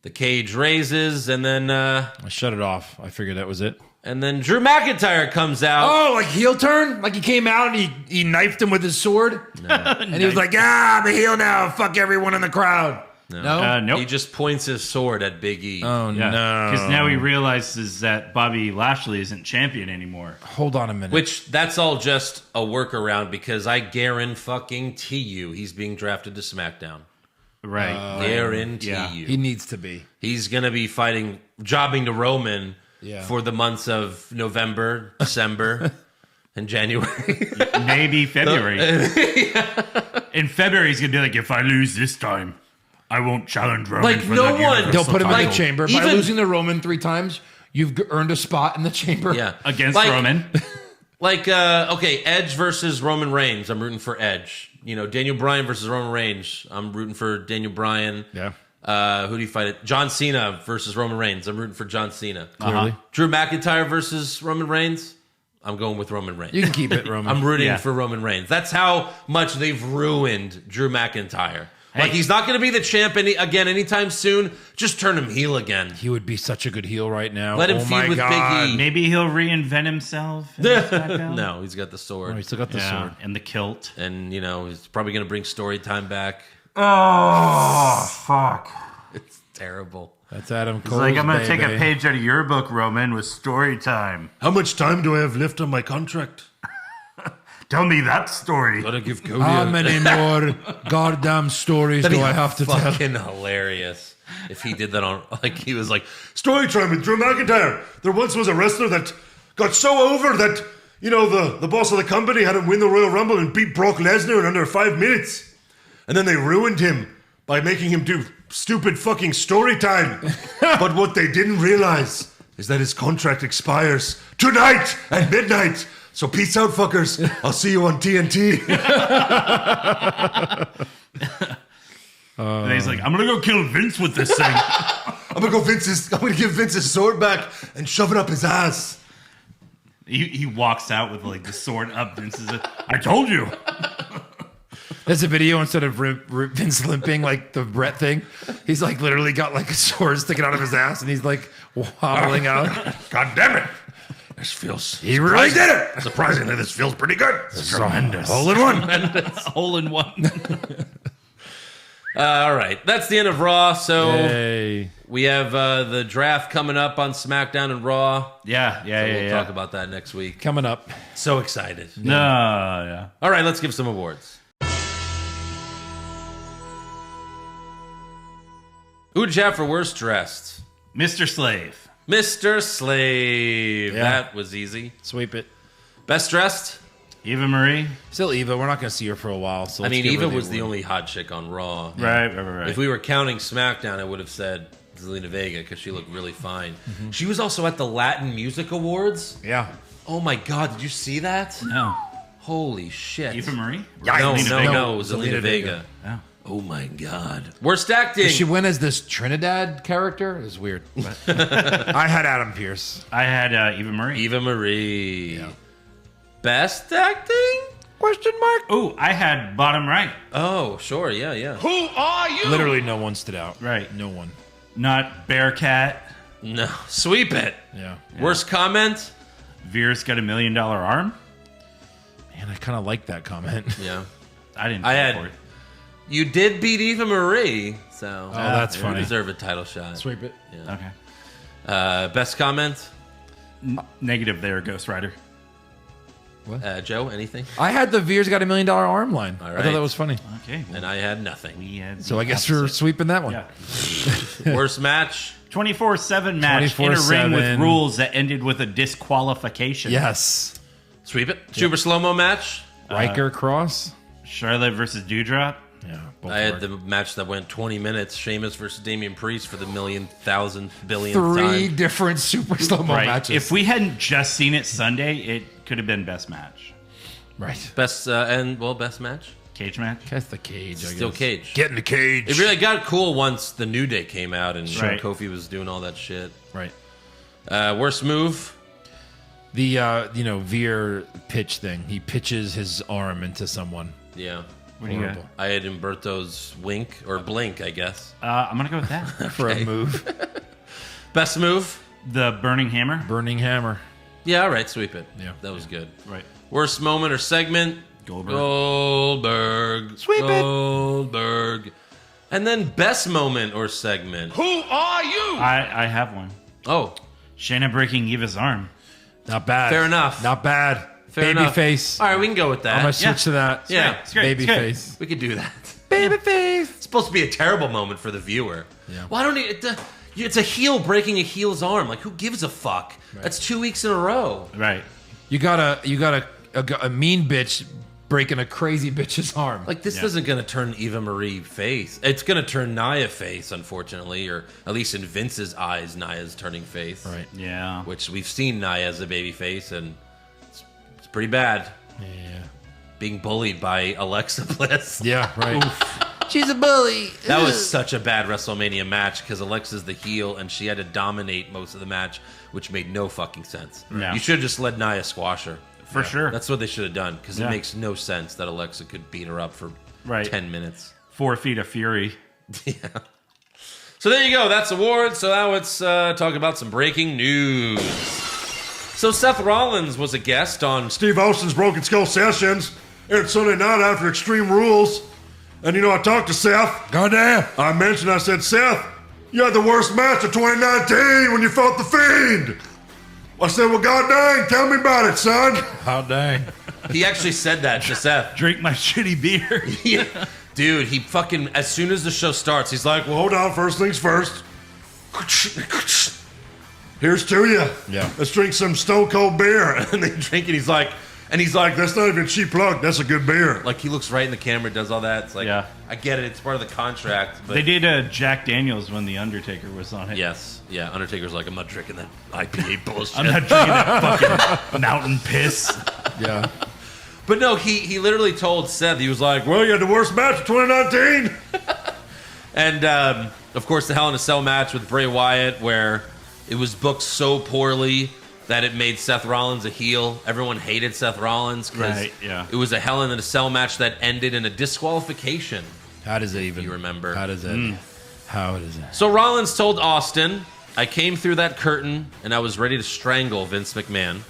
The cage raises, and then I shut it off. I figured that was it. Drew McIntyre comes out. Oh, like heel turn? Like he came out and he knifed him with his sword? No. And he was like, I'm a heel now. Fuck everyone in the crowd. No? Nope. He just points his sword at Big E. Oh, Yeah. no. Because now he realizes that Bobby Lashley isn't champion anymore. Hold on a minute. Which, that's all just a workaround because I guarantee you he's being drafted to SmackDown. Right. Guarantee Yeah. you. He needs to be. He's going to be jobbing to Roman Yeah. for the months of November, December, and January. Maybe February. In February, he's going to be like, if I lose this time, I won't challenge Roman Like, for no that one- Universal They'll put him in title. the chamber. By Even- losing to Roman 3 times, you've earned a spot in the chamber. Yeah. Against Like- Roman. Like, okay, Edge versus Roman Reigns. I'm rooting for Edge. Daniel Bryan versus Roman Reigns. I'm rooting for Daniel Bryan. Yeah. Who do you fight it? John Cena versus Roman Reigns. I'm rooting for John Cena. Clearly. Drew McIntyre versus Roman Reigns. I'm going with Roman Reigns. You can keep it, Roman. I'm rooting Yeah. for Roman Reigns. That's how much they've ruined Drew McIntyre. Like, Hey. he's not going to be the champ again anytime soon. Just turn him heel again. He would be such a good heel right now. Let him oh feud my with God. Big E. Maybe he'll reinvent himself. In SmackDown. No, he's got the sword. Oh, he still got the Yeah, sword. and the kilt. And, he's probably going to bring story time back. Oh, fuck. It's terrible. That's Adam Cole's It's like, I'm going to baby. take a page out of your book, Roman, with story time. How much time do I have left on my contract? Tell me that story. Gotta give Cody How many more goddamn stories do I have to tell? fucking hilarious if he did that on, like, he was like, Story time with Drew McIntyre. There once was a wrestler that got so over that, the boss of the company had him win the Royal Rumble and beat Brock Lesnar in under 5 minutes. And then they ruined him by making him do stupid fucking story time. But what they didn't realize is that his contract expires tonight at midnight. So peace out, fuckers. I'll see you on TNT. And he's like, I'm going to go kill Vince with this thing. I'm gonna give Vince his sword back and shove it up his ass. He walks out with like the sword up Vince's. I told you. There's a video instead of Vince limping like the Brett thing. He's like literally got like a sword sticking out of his ass, and he's like wobbling out. God damn it! This feels. He really did it. Surprisingly, this feels pretty good. It's tremendous. Hole in one. Hole in one. All right, that's the end of Raw. So Yay. we have the draft coming up on SmackDown and Raw. We'll Talk about that next week. Coming up. So excited. Yeah. All right, let's give some awards. Who did you have for worst dressed? Mr. Slave. Mr. Slave. Yeah. That was easy. Sweep it. Best dressed? Eva Marie. Still Eva. We're not going to see her for a while. So I mean, let's give Eva her was the award. only hot chick on Raw. Right. If we were counting SmackDown, I would have said Zelina Vega because she looked really fine. She was also at the Latin Music Awards. Yeah. Oh my God, did you see that? No. Holy shit. Eva Marie? No, Zelina Vega. Oh. Oh my God. Worst acting. Did she win as this Trinidad character? It was weird. I had Adam Pearce. I had Eva Marie. Eva Marie. Yeah. Best acting? Question mark? Oh, I had bottom right. Oh, sure. Yeah. Who are you? Literally no one stood out. Right. No one. Not Bearcat. No. Sweep it. Yeah. Worst comment? Veer's got $1 million arm. Man, I kind of like that comment. Yeah. I didn't. I fall had- for it. You did beat Eva Marie, so that's you funny. deserve a title shot. Sweep it. Yeah. Okay. Best comment? Negative there, Ghost Rider. Joe, anything? I had the Veer's got $1 million arm line. All I right. thought that was funny. Okay. And I had nothing. We had So I guess opposite. we're sweeping that one. Yeah. Worst match? 24/7 match in a ring 24/7. with rules that ended with a disqualification. Yes. Sweep it. Super slow-mo match? Riker Cross. Charlotte versus Dewdrop. Yeah. both I had hard. the match that went 20 minutes. Sheamus versus Damien Priest for the billionth three time. different super slow-mo Right. matches. If we hadn't just seen it Sunday, it could have been best match. right. Best best match? Cage match. Catch the cage. I Still guess. Cage. Get in the cage. It really got cool once the New Day came out and Right. Kofi was doing all that shit. Right. Worst move? The Veer pitch thing. He pitches his arm into someone. Yeah. What do you got? Horrible. I had Humberto's wink or blink, I guess. I'm gonna go with that. For a move. Best move? The Burning Hammer. Burning hammer. Yeah, all right, sweep it. Yeah. That was good. Right. Worst moment or segment? Goldberg. Sweep it. Goldberg. And then best moment or segment? Who are you? I have one. Oh, Shayna breaking Eva's arm. Not bad. Fair enough. Not bad. fair Baby enough. face. All right, we can go with I'm gonna that. switch to that. Yeah. It's great. Baby It's good. face. We could do that. Baby face. It's supposed to be a terrible moment for the viewer. Yeah. Why don't it's a heel breaking a heel's arm. Like, who gives a fuck? That's 2 weeks in a row. Right. You got a mean bitch breaking a crazy bitch's arm. Like, this isn't going to turn Eva Marie face. It's going to turn Nia face, unfortunately, or at least in Vince's eyes, Nia's turning face. Right. Yeah. Which we've seen Nia as a baby face, and it's pretty bad. Yeah. Being bullied by Alexa Bliss. Yeah, right. She's a bully. That was such a bad WrestleMania match because Alexa's the heel and she had to dominate most of the match, which made no fucking sense. Yeah. You should have just let Nia squash her. For sure. That's what they should have done because it Yeah. makes no sense that Alexa could beat her up for Right. 10 minutes. 4 feet of fury. Yeah. So there you go. That's awards. So now let's talk about some breaking news. So Seth Rollins was a guest on Steve Austin's Broken Skull Sessions aired Sunday night after Extreme Rules. And I talked to Seth. Goddamn. I said, Seth, you had the worst match of 2019 when you fought The Fiend. I said, well, god dang, tell me about it, son. How dang. He actually said that to Seth. Drink my shitty beer. Yeah. Dude, he fucking, as soon as the show starts, he's like, Well, hold on, first things first. Here's to you. Yeah. Let's drink some Stone Cold beer. and they drink it. He's like, That's not even cheap plug. That's a good beer. like he looks right in the camera, does all that. It's like, Yeah. I get it. It's part of the contract. But They did Jack Daniels when The Undertaker was on it. yes, yeah. Undertaker's like, I'm not drinking that IPA bullshit. I'm not drinking that fucking mountain piss. Yeah. But no, he literally told Seth, he was like, Well, you had the worst match of 2019. and of course the Hell in a Cell match with Bray Wyatt, where it was booked so poorly. that it made Seth Rollins a heel. Everyone hated Seth Rollins because it was a Hell in a Cell match that ended in a disqualification. How does it even? You remember? How does it? How does it? So Rollins told Austin, "I came through that curtain and I was ready to strangle Vince McMahon.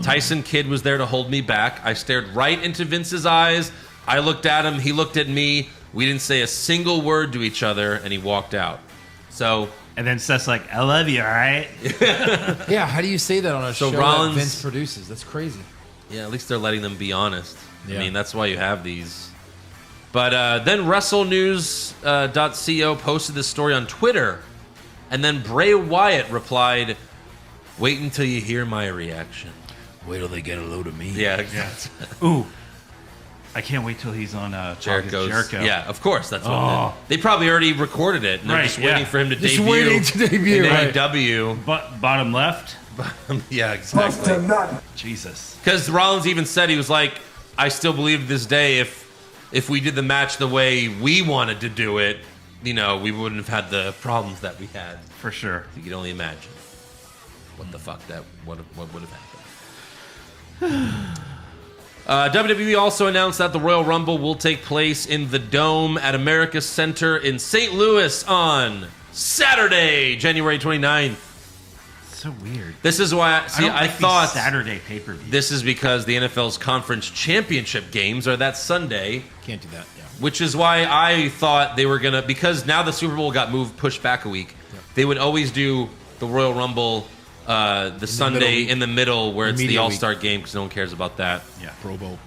Tyson Kidd was there to hold me back. I stared right into Vince's eyes. I looked at him. He looked at me. We didn't say a single word to each other, and he walked out." So. And then Seth's like, "I love you, all right?" Yeah, how do you say that on a show Rollins, that Vince produces? That's crazy. Yeah, at least they're letting them be honest. Yeah. I mean, that's why you have these. But then WrestleNews.co posted this story on Twitter, and then Bray Wyatt replied, "Wait until you hear my reaction." Wait till they get a load of me. Yeah, exactly. Ooh. I can't wait till he's on Jericho. Yeah, of course. That's what they probably already recorded it, and they're just waiting for him to just debut. Waiting to debut. In AEW. Bottom left. Yeah, exactly. Jesus. Because Rollins even said, he was like, "I still believe to this day if we did the match the way we wanted to do it, we wouldn't have had the problems that we had." For sure. You can only imagine what the fuck what would have happened. WWE also announced that the Royal Rumble will take place in the Dome at America Center in St. Louis on Saturday, January 29th. So weird. This is why I thought Saturday pay-per-view. This is because the NFL's conference championship games are that Sunday. Can't do that. Yeah. Which is why I thought they were gonna, because now the Super Bowl got pushed back a week. Yeah. They would always do the Royal Rumble the Sunday in the middle where it's the All-Star game because no one cares about that. Yeah, Pro Bowl.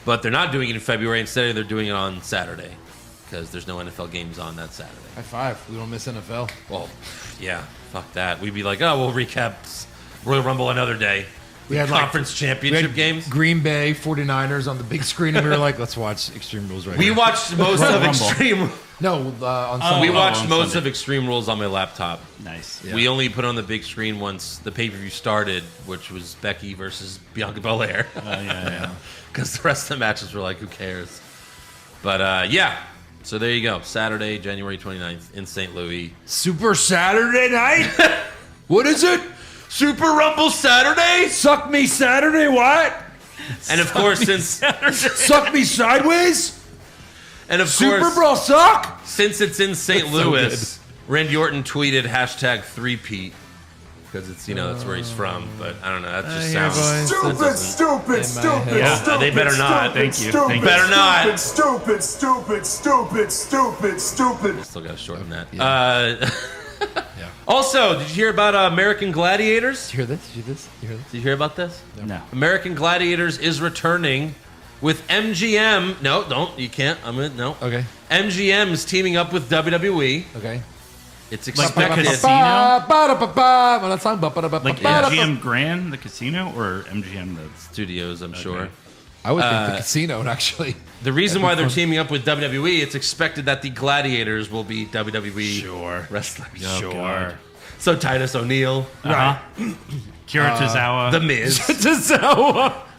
But they're not doing it in February. Instead, they're doing it on Saturday because there's no NFL games on that Saturday. High five. We don't miss NFL. Well, yeah, fuck that. We'd be like, oh, we'll recap Royal Rumble another day. We had conference championship games. Green Bay 49ers on the big screen, and we were like, let's watch Extreme Rules right now. We watched most of Extreme. No, on Sunday. We watched most of Extreme Rules on my laptop. Nice. Yeah. We only put on the big screen once the pay-per-view started, which was Becky versus Bianca Belair. Yeah. Because the rest of the matches were like, who cares? But, yeah. So there you go. Saturday, January 29th in St. Louis. Super Saturday night? What is it? Super Rumble Saturday? Suck me Saturday, what? And of course, since... Suck me sideways? And of Super course... Bowl suck? Since it's in St. Louis, Randy Orton tweeted hashtag 3Pete. Because it's, that's where he's from. But I don't know. That just sounds... Stupid. Yeah, they better not. Thank you. Better not. Stupid. Still got to shorten that. Yeah. Also, did you hear about American Gladiators? Did you hear this? Did you hear about this? No. American Gladiators is returning with MGM. No, don't. You can't. No. Okay. MGM is teaming up with WWE. Okay. It's Like expected. the casino? That song. Like MGM Grand, the casino, or MGM the Studios, I'm sure. I would think the casino, actually. The reason why they're teaming up with WWE, it's expected that the Gladiators will be WWE wrestlers. Sure. God. So Titus O'Neil. Right. Kira Tozawa. The Miz.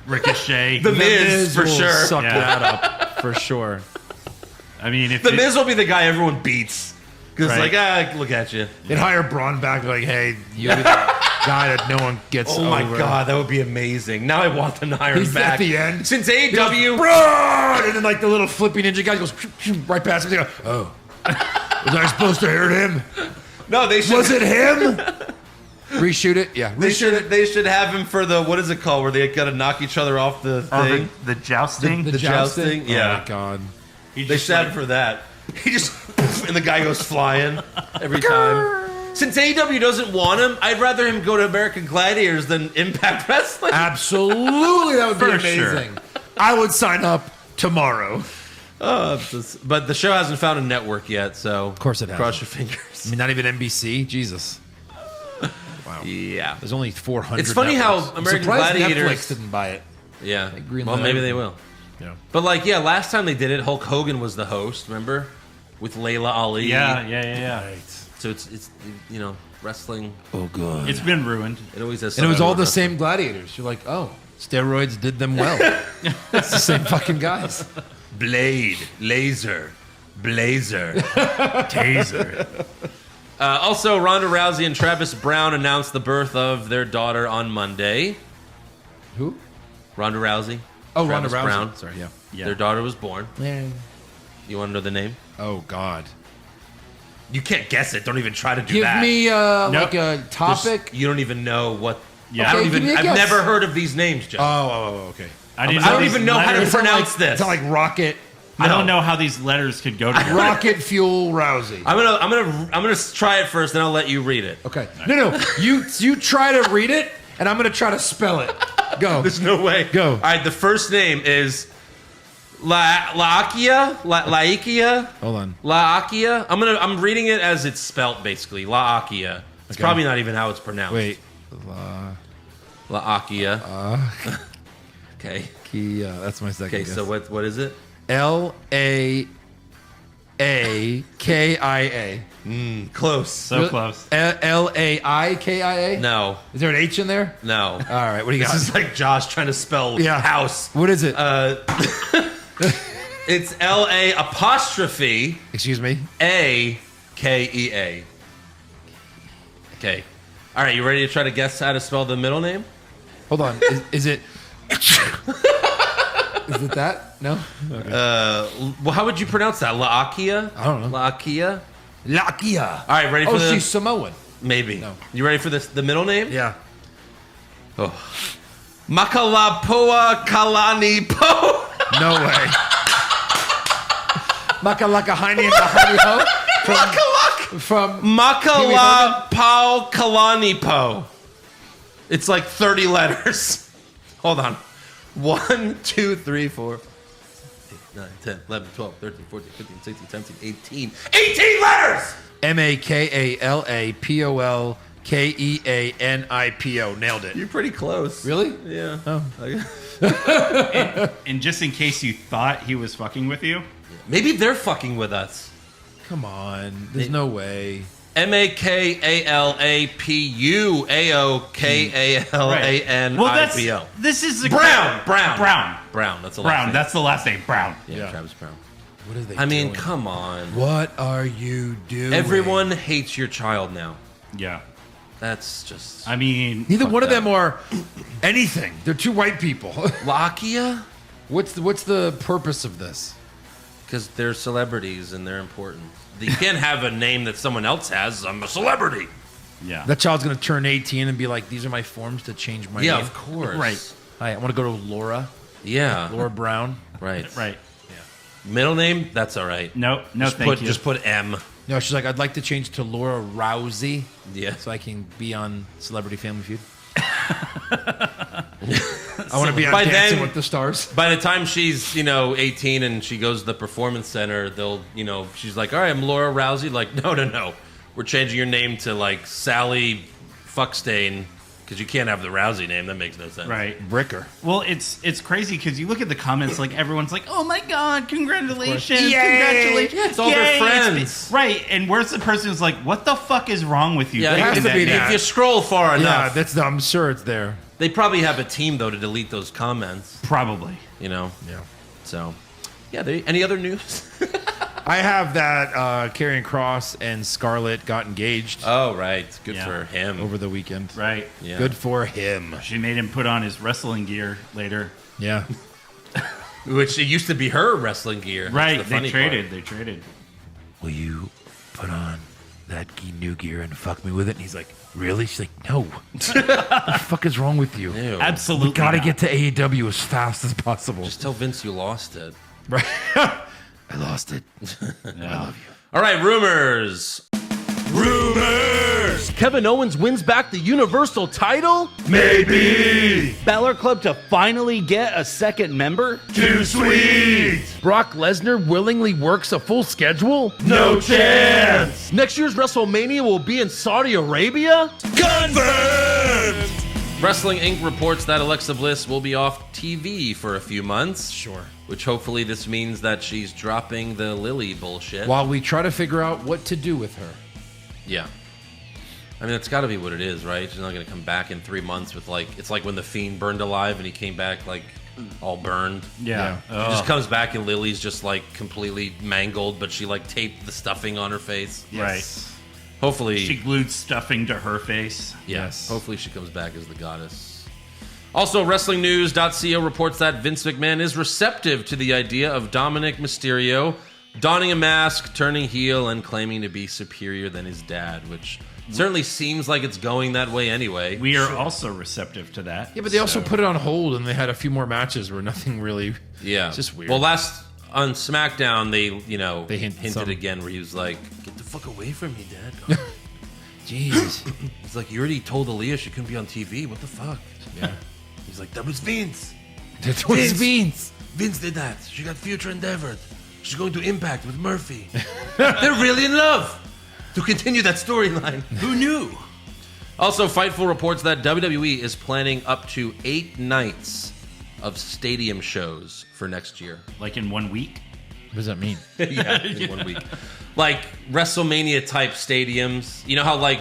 Ricochet. The Miz, for sure. Suck that up, for sure. I mean, if The Miz will be the guy everyone beats. Because it's like, look at you. They'd hire Braun back, like, hey, you're the guy that no one gets Oh over. my God, that would be amazing. Now I want them to hire him back. At the end. Since AEW... Braun! And then, like, the little flippy ninja guy goes right past him. They go, oh. Was I supposed to hurt him? No, they should... Was it him? Reshoot it? Yeah. They should have him for the... What is it called? Where they got to knock each other off the thing? The jousting? The jousting? Yeah. Oh, my God. They should have him for that. He just... and the guy goes flying every time. Since AEW doesn't want him, I'd rather him go to American Gladiators than Impact Wrestling. Absolutely. That would be For amazing. sure. I would sign up tomorrow. But the show hasn't found a network yet, so... Of course it hasn't. Cross your fingers. I mean, not even NBC? Jesus. Wow. Yeah. There's only 400 It's funny how networks. American I'm surprised Gladiators... Netflix didn't buy it. Yeah. greenlit Well, maybe everything. they will. Yeah. But, last time they did it, Hulk Hogan was the host, remember? With Layla Ali. Yeah. Right. So it's wrestling. Oh, God. It's been ruined. It always has. And it was all the wrestling. same gladiators. You're like, oh, steroids did them well. It's the same fucking guys. Blade, laser, blazer, Taser. Also, Ronda Rousey and Travis Brown announced the birth of their daughter on Monday. Who? Ronda Rousey. Oh, Travis Ronda Rousey. Brown. Sorry, yeah. Their daughter was born. Man. You want to know the name? Oh, God. You can't guess it. Don't even try to do Give that. Give me like a topic. You don't even know what. Yeah, okay, I've never heard of these names, Joe. Oh, okay. I don't even know how to pronounce this. It's not like Rocket. I don't know how these letters could go together. Rocket Fuel Rousey. I'm gonna try it first, then I'll let you read it. Okay. No. You try to read it, and I'm gonna try to spell it. Go. There's no way. Go. All right. The first name is Laakia. Hold on. Laakia. I'm reading it as it's spelt, basically. Laakia. It's probably not even how it's pronounced. Wait. Laakia. Okay. Kia. That's my second. Okay. guess. So what is it? Laakia. Close. So close. Laikia. No. Is there an H in there? No. All right. What do you got? This is like Josh trying to spell house. What is it? It's LA apostrophe Excuse me. AKEA. Okay. All right. You ready to try to guess how to spell the middle name? Hold on. Is it? Is it that? No. Okay. Well, how would you pronounce that? Laakia? I don't know. Laakia? Lakia. All right, ready for she's Samoan. Maybe. No. You ready for the middle name? Yeah. Oh. Makalapoa Kalani Po. No way. Makalakahaini and Kahani Ho? From Makalapau Kalani Po. It's like 30 letters. Hold on. 1, 2, 3, 4, 5, 6, 7, 8, 9, 10, 11, 12, 13, 14, 15, 16, 17, 18. 18 letters! Makalakakeanipo. Nailed it. You're pretty close. Really? Yeah. Oh. And just in case you thought he was fucking with you. Maybe they're fucking with us. Come on. There's no way. MakalapuaokalanIpo. Well, this is the Brown. That's the last Brown. name. That's the last name. Brown. Yeah, Travis Brown. What are they I mean, doing? come on. What are you doing? Everyone hates your child now. Yeah. That's just. I mean, Neither one of that. them are anything. They're two white people. Lakia? What's the purpose of this? Because they're celebrities and they're important. You can't have a name that someone else has. I'm a celebrity. yeah. That child's gonna turn 18 and be like, "These are my forms to change my name." Yeah, of course. Right. Hi, I want to go to Laura. Yeah. Laura Brown. Right. Right. Middle name? That's all right. No, thank you. Just put M. No, she's like, I'd like to change to Laura Rousey. Yeah. So I can be on Celebrity Family Feud. I want to be on Dancing with the Stars. By the time she's, 18 and she goes to the performance center, she's like, all right, I'm Laura Rousey. Like, no. We're changing your name to like Sally Fuckstain because you can't have the Rousey name. That makes no sense. Right. Bricker. Well, it's crazy because you look at the comments, like everyone's like, "Oh my god, congratulations, Yay! congratulations!" Yeah, it's all their friends. right? And where's the person who's like, "What the fuck is wrong with you?" Yeah, It has to be if that. you scroll far Yeah, enough, I'm sure it's there. they probably have a team though to delete those comments. Probably. Yeah. So, yeah. Any other news? I have that Karrion Kross and Scarlett got engaged Oh, right. Good Yeah. for him. over the weekend. Right. Yeah. Good for him. She made him put on his wrestling gear later. Yeah. Which it used to be her wrestling gear. That's Right. the They funny traded. part. They traded. Will you put on that new gear and fuck me with it? And he's like, really? She's like, no. What the fuck is wrong with you? Ew. Absolutely. We gotta not. get to AEW as fast as possible. Just tell Vince you lost it. Right. I lost it. I love you. All right, rumors. Kevin Owens wins back the Universal title? Maybe. Balor Club to finally get a second member? Too sweet. Brock Lesnar willingly works a full schedule? No chance. Next year's WrestleMania will be in Saudi Arabia? Confirmed. Wrestling Inc. reports that Alexa Bliss will be off TV for a few months. Sure. Which hopefully this means that she's dropping the Lily bullshit. While we try to figure out what to do with her. Yeah. I mean, that's got to be what it is, right? She's not going to come back in 3 months with, it's like when The Fiend burned alive and he came back, all burned. Yeah. He just comes back and Lily's just, completely mangled, but she, taped the stuffing on her face. Right. Hopefully. She glued stuffing to her face. Yes. Hopefully she comes back as the goddess. Also, WrestlingNews.co reports that Vince McMahon is receptive to the idea of Dominic Mysterio donning a mask, turning heel, and claiming to be superior than his dad, which certainly seems like it's going that way anyway. We are also receptive to that. Yeah, but they also put it on hold, and they had a few more matches where nothing really... Yeah. It's just weird. Well, on SmackDown, they hinted again where he was like, get the fuck away from me, Dad. Jeez. He's like, you already told Aaliyah she couldn't be on TV. What the fuck? Yeah. He's like, that was Vince. That was Vince. Vince did that. She got future endeavored. She's going to Impact with Murphy. They're really in love. To continue that storyline. Who knew? Also, Fightful reports that WWE is planning up to 8 nights of stadium shows for next year. Like in 1 week? What does that mean? Yeah, in 1 week. Like WrestleMania type stadiums. You know how like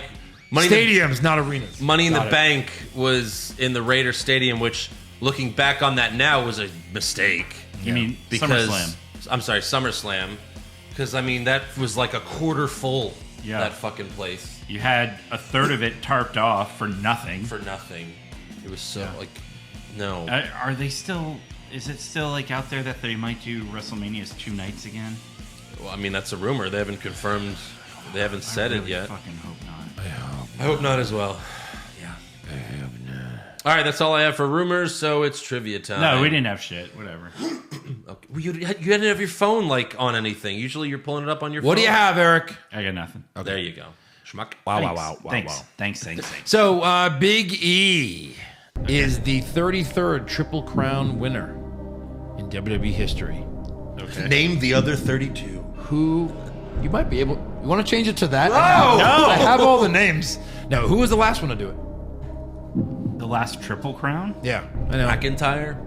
stadiums, not arenas. Money in the Bank was in the Raider Stadium, which looking back on that now was a mistake. You mean SummerSlam? I'm sorry, SummerSlam. Because I mean that was like a quarter full. Yeah. That fucking place. You had a third of it tarped off for nothing. For nothing. It was so like no. Are they still? Is it still like out there that they might do WrestleMania's 2 nights again? Well, I mean that's a rumor. They haven't confirmed. They haven't said it yet. I fucking hope not. I hope not as well. Yeah. I hope not. All right, that's all I have for rumors. So it's trivia time. No, we didn't have shit. Whatever. Okay. Well, you didn't have your phone like on anything. Usually you're pulling it up on your phone. What do you have, Eric? I got nothing. Okay. There you go. Schmuck. Wow. Thanks. So, Big E is the 33rd Triple Crown winner in WWE history. Okay. Name the other 32. Who, you might be able, you want to change it to that? No! I have all the names. No, who was the last one to do it? The last Triple Crown? Yeah, I know. McIntyre?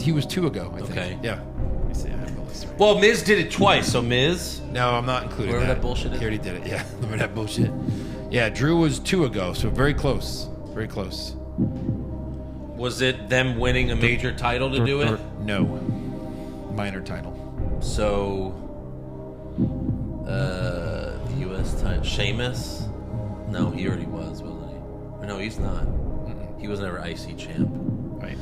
He was 2 ago, I think. Okay. Yeah. Let me see, I have the list right. Well, Miz did it twice, so Miz. No, I'm not including Wherever that. that bullshit is. He already did it, yeah. Remember that bullshit? Yeah, Drew was 2 ago, so very close. Very close. Was it them winning a major title to do it? No. Minor title. So, the U.S. title. Sheamus? No, he already was, wasn't he? Or no, he's not. He was never IC champ. Right.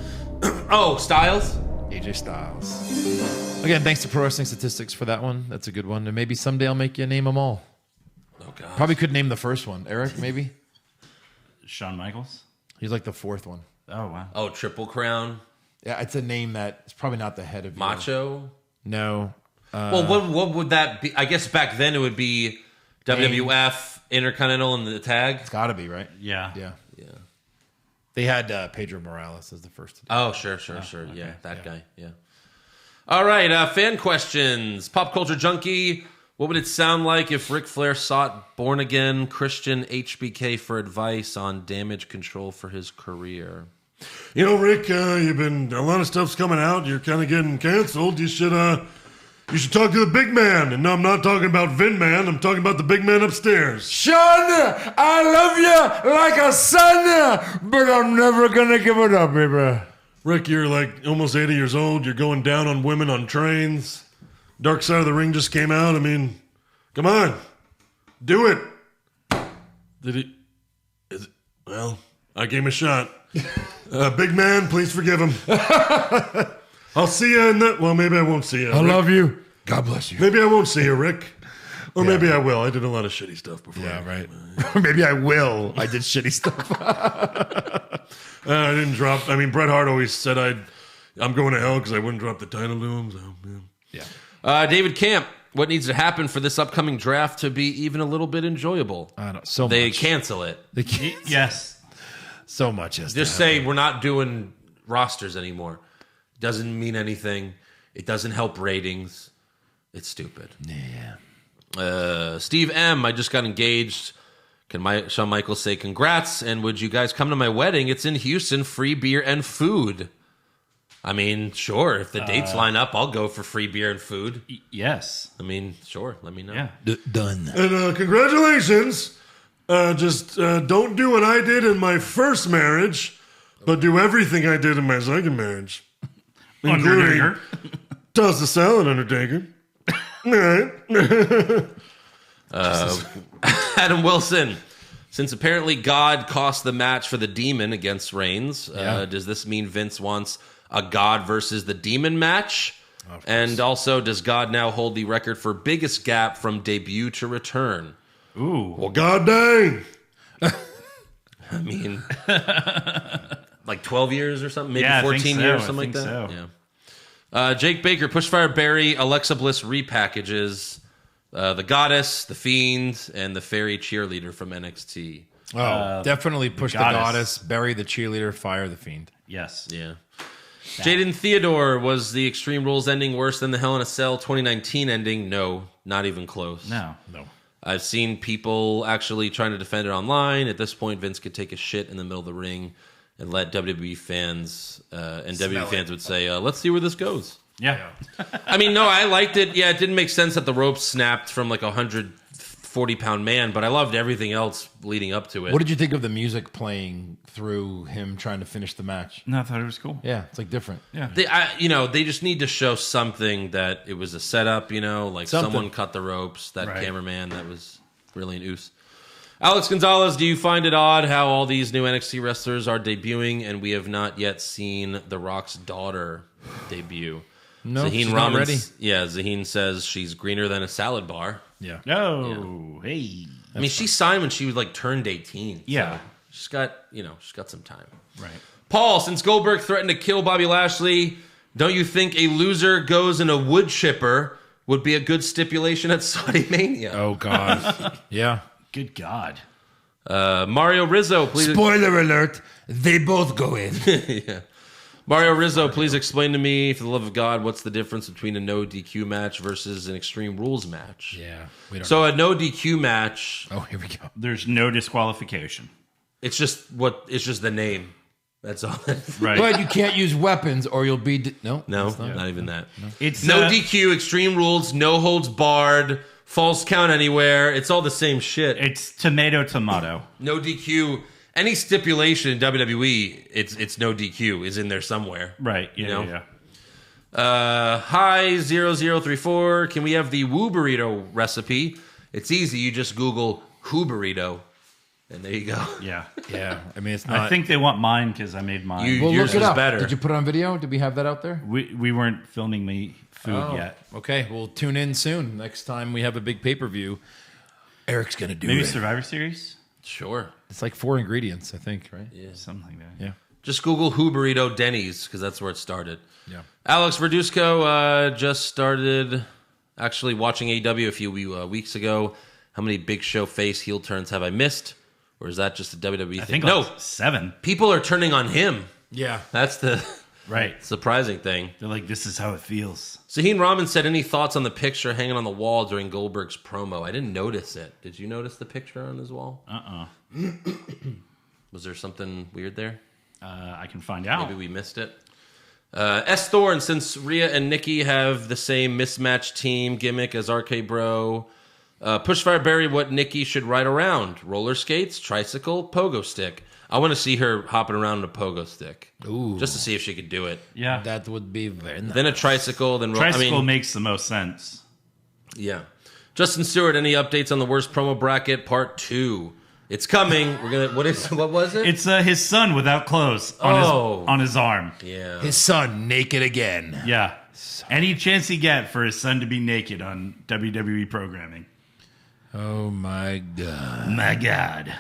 Oh, Styles? AJ Styles. Again, thanks to Pro Wrestling Statistics for that one. That's a good one. And maybe someday I'll make you name them all. Oh, God. Probably could name the first one. Eric, maybe? Shawn Michaels? He's like the 4th one. Oh, wow. Oh, Triple Crown? Yeah, it's a name that's probably not the head of Macho? No. Well, what would that be? I guess back then it would be WWF, Intercontinental, and the tag. It's got to be, right? Yeah. Yeah. They had Pedro Morales as the first to do it. Oh, sure. Okay. Yeah, that guy. Yeah. All right, fan questions. Pop Culture Junkie. What would it sound like if Ric Flair sought born-again Christian HBK for advice on damage control for his career? You know, Rick, a lot of stuff's coming out. You're kind of getting canceled. You should talk to the big man. And no, I'm not talking about Vin Man. I'm talking about the big man upstairs. Sean, I love you like a son, but I'm never going to give it up, baby. Rick, you're like almost 80 years old. You're going down on women on trains. Dark Side of the Ring just came out. I mean, come on. Do it. Well, I gave him a shot. Big man, please forgive him. I'll see you in the... Well, maybe I won't see you. I love you. God bless you. Maybe I won't see you, Rick. Or maybe I will. I did a lot of shitty stuff before. Yeah, right. Maybe I will. I did shitty stuff. I didn't drop... I mean, Bret Hart always said I'm going to hell because I wouldn't drop the title to him. So, yeah. David Camp, what needs to happen for this upcoming draft to be even a little bit enjoyable? I don't so They much. cancel it. Yes. So much has Just say we're not doing rosters anymore. Doesn't mean anything. It doesn't help ratings. It's stupid. Yeah. Steve M, I just got engaged. Can Shawn Michaels say congrats? And would you guys come to my wedding? It's in Houston. Free beer and food. I mean, sure. If the dates line up, I'll go for free beer and food. Yes. I mean, sure. Let me know. Yeah. Done. And congratulations. Just don't do what I did in my first marriage, but do everything I did in my second marriage. Undertaker. Toss the salad, Undertaker. All right. Adam Wilson. Since apparently God cost the match for the Demon against Reigns, does this mean Vince wants a God versus the Demon match? And also, does God now hold the record for biggest gap from debut to return? Ooh. Well, god dang. I mean, like 12 years or something? Maybe 14 years, something like that? So. Yeah. Jake Baker, Pushfire Barry, Alexa Bliss repackages the Goddess, the Fiend, and the Fairy Cheerleader from NXT. Definitely push the Goddess, bury the Cheerleader, fire the Fiend. Yes. Yeah. Jaden Theodore, was the Extreme Rules ending worse than the Hell in a Cell 2019 ending? No, not even close. No. I've seen people actually trying to defend it online. At this point, Vince could take a shit in the middle of the ring and let WWE fans, WWE fans would say, let's see where this goes. Yeah. I mean, no, I liked it. Yeah, it didn't make sense that the rope snapped from like a 140-pound man, but I loved everything else leading up to it. What did you think of the music playing through him trying to finish the match? No, I thought it was cool. Yeah, it's like different. Yeah. They just need to show something that it was a setup, like someone cut the ropes, that cameraman that was really an oos. Alex Gonzalez, do you find it odd how all these new NXT wrestlers are debuting and we have not yet seen The Rock's daughter debut? No, she's not ready. Yeah, Zaheen says she's greener than a salad bar. Yeah. No. Yeah. Hey. I mean, she signed when she was like turned 18. Yeah. So she's got some time. Right. Paul, since Goldberg threatened to kill Bobby Lashley, don't you think a loser goes in a wood chipper would be a good stipulation at Saudi Mania? Oh, God. Yeah. Good God. Mario Rizzo, please. Spoiler alert, they both go in. Yeah. Mario Rizzo, please explain to me, for the love of God, what's the difference between a no DQ match versus an Extreme Rules match? Yeah. We don't So a no DQ match. Oh, here we go. There's no disqualification. It's just the name. That's all. Right. But you can't use weapons or you'll be... No, not even that. No. It's no DQ, Extreme Rules, no holds barred, false count anywhere. It's all the same shit. It's tomato. No DQ. Any stipulation in WWE, it's no DQ is in there somewhere. Right. Yeah. Hi 0034. Can we have the Woo Burrito recipe? It's easy. You just Google Who Burrito, and there you go. Yeah. Yeah. I mean, it's not... I think they want mine because I made mine. Well, yours look it was up. better. Did you put it on video? Did we have that out there? We weren't filming me food yet. Okay. We'll tune in soon. Next time we have a big pay-per-view, Eric's going to do Maybe it. Survivor Series? Sure. It's like 4 ingredients, I think, right? Yeah. Something like that. Yeah. Just Google Who Burrito Denny's because that's where it started. Yeah. Alex Verduzco just started actually watching AEW a few weeks ago. How many Big Show face heel turns have I missed? Or is that just a WWE thing? I think no. like 7. People are turning on him. Yeah. That's the Right. surprising thing. They're like, this is how it feels. Zaheen Rahman said, any thoughts on the picture hanging on the wall during Goldberg's promo? I didn't notice it. Did you notice the picture on his wall? Was there something weird there? I can find out. Maybe we missed it. S. Thorne, since Rhea and Nikki have the same mismatched team gimmick as RK Bro, Pushfire Barry, what Nikki should ride around? Roller skates, tricycle, pogo stick. I want to see her hopping around on a pogo stick. Ooh. Just to see if she could do it. Yeah. That would be very nice. Then a tricycle, then Tricycle makes the most sense. Yeah. Justin Stewart, any updates on the worst promo bracket part 2? It's coming. We're gonna. What was it? It's his son without clothes on his arm. Yeah. His son naked again. Yeah. Any chance he get for his son to be naked on WWE programming. Oh my God. My God.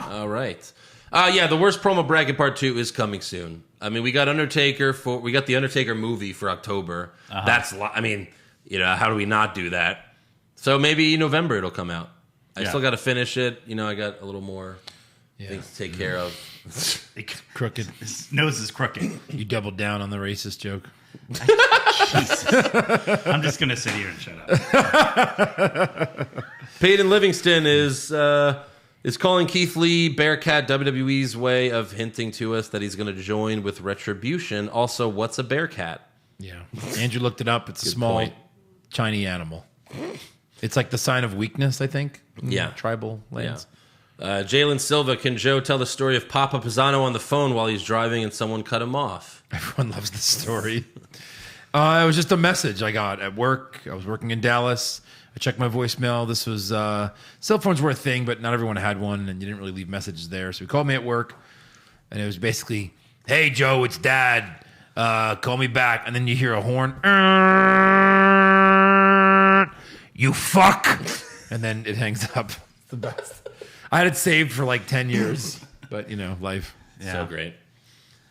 All right. Yeah, the worst promo bracket part 2 is coming soon. I mean, we got the Undertaker movie for October. That's, I mean, how do we not do that? So maybe November it'll come out. I still got to finish it. I got a little more things to take care of. Crooked. His nose is crooked. You doubled down on the racist joke. I'm just going to sit here and shut up. Peyton Livingston is calling Keith Lee Bearcat WWE's way of hinting to us that he's going to join with Retribution. Also, what's a Bearcat? Yeah. Andrew looked it up. It's a small, point. shiny animal. It's like the sign of weakness, I think. Yeah. Tribal lands. Yeah. Jalen Silva, can Joe tell the story of Papa Pisano on the phone while he's driving and someone cut him off? Everyone loves the story. It was just a message I got at work. I was working in Dallas. I checked my voicemail. This was cell phones were a thing, but not everyone had one, and you didn't really leave messages there. So he called me at work, and it was basically, "Hey Joe, it's Dad. Call me back." And then you hear a horn. You fuck. And then it hangs up. It's the best. I had it saved for like 10 years, but life. Yeah. So great.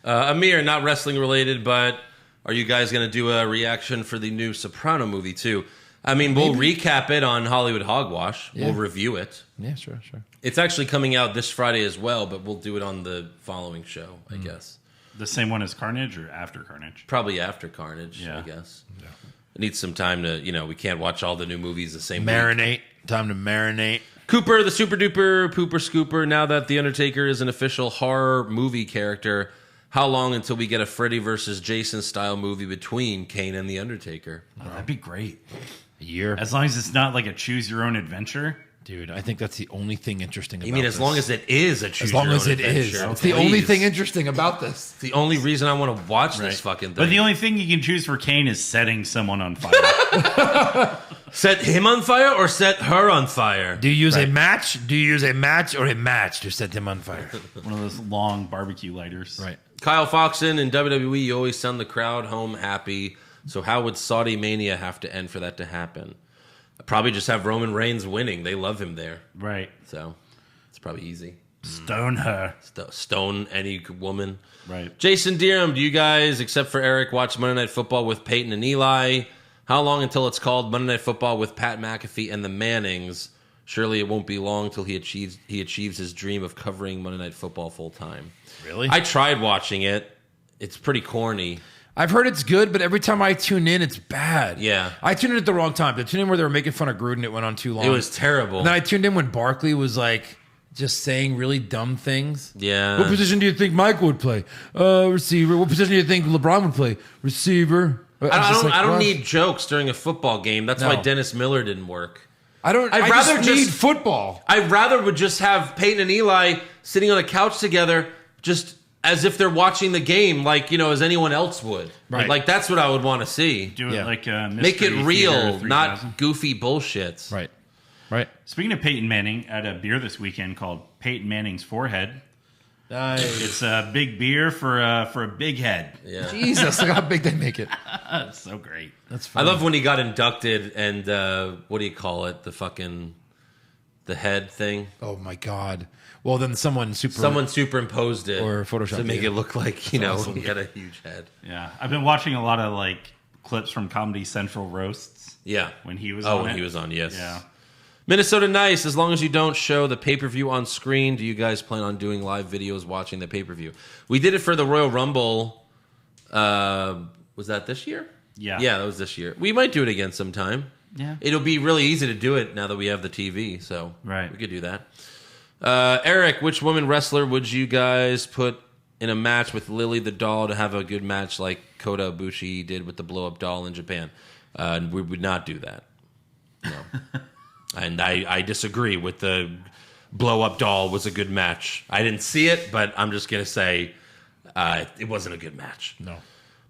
Amir, not wrestling related, but are you guys going to do a reaction for the new Soprano movie too? I mean, we'll recap it on Hollywood Hogwash. Yeah. We'll review it. Yeah, sure. It's actually coming out this Friday as well, but we'll do it on the following show, I guess. The same one as Carnage or after Carnage? Probably after Carnage, I guess. Yeah. It needs some time to, we can't watch all the new movies the same week. Time to marinate. Cooper, the super duper pooper scooper. Now that The Undertaker is an official horror movie character, how long until we get a Freddy versus Jason style movie between Kane and The Undertaker? Oh, that'd be great. A year. As long as it's not like a choose your own adventure. Dude, I think that's the only thing interesting about this. You mean as long as it is a choose your own adventure? As long as it is. It's the only thing interesting about this. It's the only reason I want to watch this fucking thing. But the only thing you can choose for Kane is setting someone on fire. Set him on fire or set her on fire? Do you use a match? Do you use a match or a match to set him on fire? One of those long barbecue lighters. Right. Kyle Foxon, in WWE, you always send the crowd home happy. So how would Saudi Mania have to end for that to happen? Probably just have Roman Reigns winning. They love him there. Right. So it's probably easy. Stone her. Stone any woman. Right. Jason Deerham, do you guys, except for Eric, watch Monday Night Football with Peyton and Eli? How long until it's called Monday Night Football with Pat McAfee and the Mannings? Surely it won't be long till he achieves his dream of covering Monday Night Football full time. Really? I tried watching it. It's pretty corny. I've heard it's good, but every time I tune in, it's bad. Yeah. I tuned in at the wrong time. I tuned in where they were making fun of Gruden. It went on too long. It was terrible. And then I tuned in when Barkley was like just saying really dumb things. Yeah. What position do you think Michael would play? Receiver. What position do you think LeBron would play? Receiver. I don't need jokes during a football game. That's why Dennis Miller didn't work. I just need football. I'd rather would just have Peyton and Eli sitting on a couch together, just as if they're watching the game, like, as anyone else would. Right. Like, that's what I would want to see. Do it like make it real, not goofy bullshit. Right. Speaking of Peyton Manning, I had a beer this weekend called Peyton Manning's Forehead. Nice. It's a big beer for a big head. Yeah. Jesus, look how big they make it. It's so great. That's funny. I love when he got inducted and what do you call it? The head thing. Oh my God. Well, then someone superimposed it or Photoshop to make it look like he had a huge head. Yeah, I've been watching a lot of clips from Comedy Central roasts. Yeah, when he was on. When he was on, yes. Yeah. Minnesota Nice. As long as you don't show the pay-per-view on screen, do you guys plan on doing live videos watching the pay-per-view? We did it for the Royal Rumble. Was that this year? Yeah, that was this year. We might do it again sometime. Yeah, it'll be really easy to do it now that we have the TV. So we could do that. Eric, which woman wrestler would you guys put in a match with Lily the doll to have a good match like Kota Ibushi did with the blow-up doll in Japan? We would not do that. No. And I disagree with the blow-up doll was a good match. I didn't see it, but I'm just going to say it wasn't a good match. No.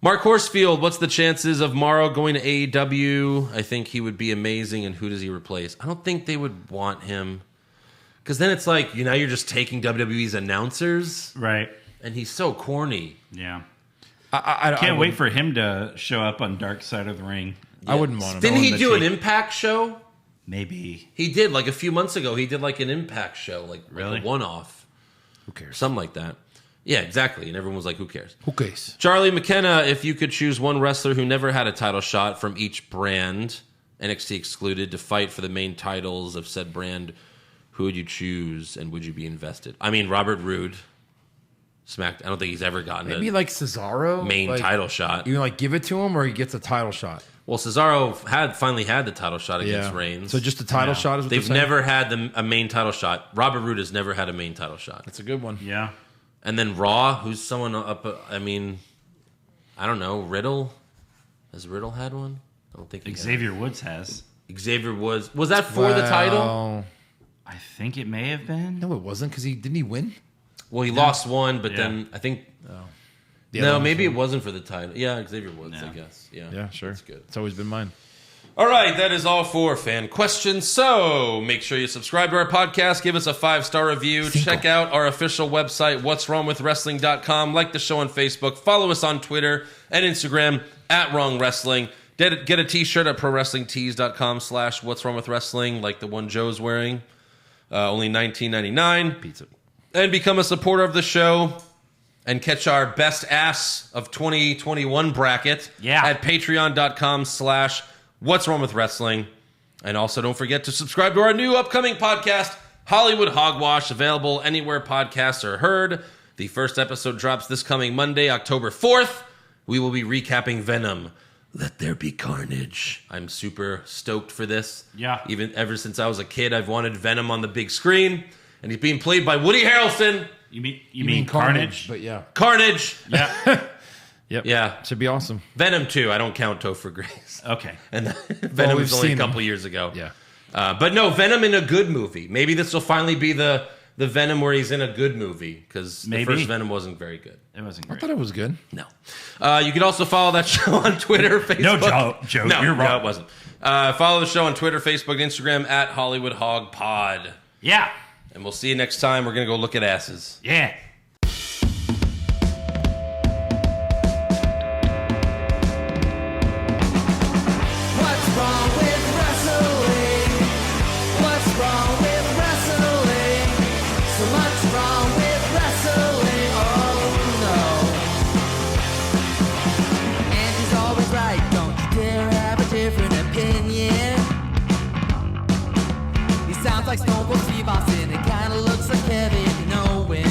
Mark Horsfield, what's the chances of Morrow going to AEW? I think he would be amazing, and who does he replace? I don't think they would want him. Because then it's like, now you're just taking WWE's announcers. Right. And he's so corny. Yeah. I can't wait for him to show up on Dark Side of the Ring. Yeah. I wouldn't want him. Didn't he do an Impact show? Maybe. He did, a few months ago. He did, an Impact show, really? A one-off. Who cares? Something like that. Yeah, exactly. And everyone was like, who cares? Who cares? Charlie McKenna, if you could choose one wrestler who never had a title shot from each brand, NXT excluded, to fight for the main titles of said brand, who would you choose and would you be invested? I mean, Robert Roode. I don't think he's ever gotten maybe Cesaro main title shot. You give it to him or he gets a title shot? Well, Cesaro finally had the title shot against Reigns. So just a title shot is what they've never had a main title shot. Robert Roode has never had a main title shot. That's a good one. Yeah. And then Raw, who's someone up? I don't know. Riddle? Has Riddle had one? I don't think Xavier Woods has. Xavier Woods. Was that for the title? I think it may have been. No, it wasn't because didn't he win? Well, he lost one, but then I think No, maybe it wasn't for the title. Yeah, Xavier Woods, I guess. Yeah, sure. That's good. It's always been mine. All right, that is all for fan questions. So make sure you subscribe to our podcast, give us a 5-star review, check out our official website, what'swrongwithwrestling.com, like the show on Facebook, follow us on Twitter and Instagram @WrongWrestling. Get a t-shirt at prowrestlingtees.com/what'swrongwithwrestling, like the one Joe's wearing. Only $19.99. Pizza. And become a supporter of the show and catch our best ass of 2021 bracket at patreon.com/what'swrongwithwrestling. And also don't forget to subscribe to our new upcoming podcast, Hollywood Hogwash, available anywhere podcasts are heard. The first episode drops this coming Monday, October 4th. We will be recapping Venom. Let there be carnage. I'm super stoked for this. Yeah. Even ever since I was a kid, I've wanted Venom on the big screen. And he's being played by Woody Harrelson. You mean Carnage? But yeah. Carnage. Yeah. Yep. Yeah. Should be awesome. Venom 2. I don't count Topher Grace. Okay. And Venom we've was only a seen couple him. years ago. Yeah. But no, Venom in a good movie. Maybe this will finally be the Venom where he's in a good movie. Because the first Venom wasn't very good. It wasn't great. I thought it was good. No. You can also follow that show on Twitter, Facebook. No, Joe, you're wrong. No, it wasn't. Follow the show on Twitter, Facebook, Instagram @HollywoodHogPod. Yeah. And we'll see you next time. We're going to go look at asses. Yeah. What's wrong with wrestling? What's wrong with wrestling? So much wrong with wrestling. Oh no. And he's always right. Don't you dare have a different opinion. He sounds like Stone Cold Steve Austin. It kinda looks like Kevin Owens.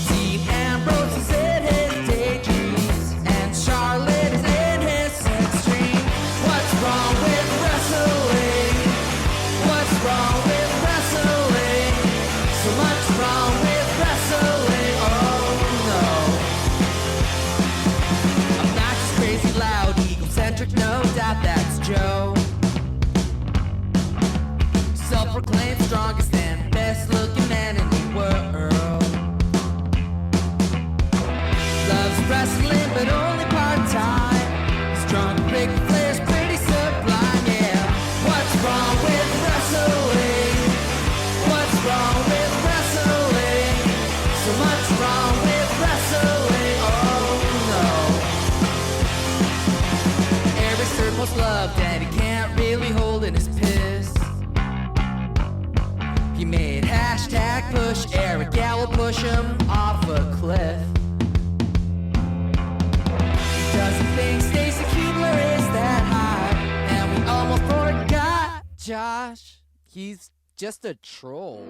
Dean Ambrose is in his daydreams, and Charlotte is in his sex dream. What's wrong with wrestling? What's wrong with wrestling? So much wrong with wrestling. Oh no. Obnoxious, crazy, loud, egocentric, no doubt that's Joe. Self-proclaimed strongest and best-looking man in the world. Loves wrestling, but only part-time. Strong, big Flair's pretty sublime, yeah. What's wrong with wrestling? What's wrong with wrestling? So much wrong with wrestling, oh no. Every third most loved, and he can't really hold in his piss. He made #push Eric Gallo push him off a cliff. Doesn't think Stacy Keibler is that high, and we almost forgot Josh. He's just a troll.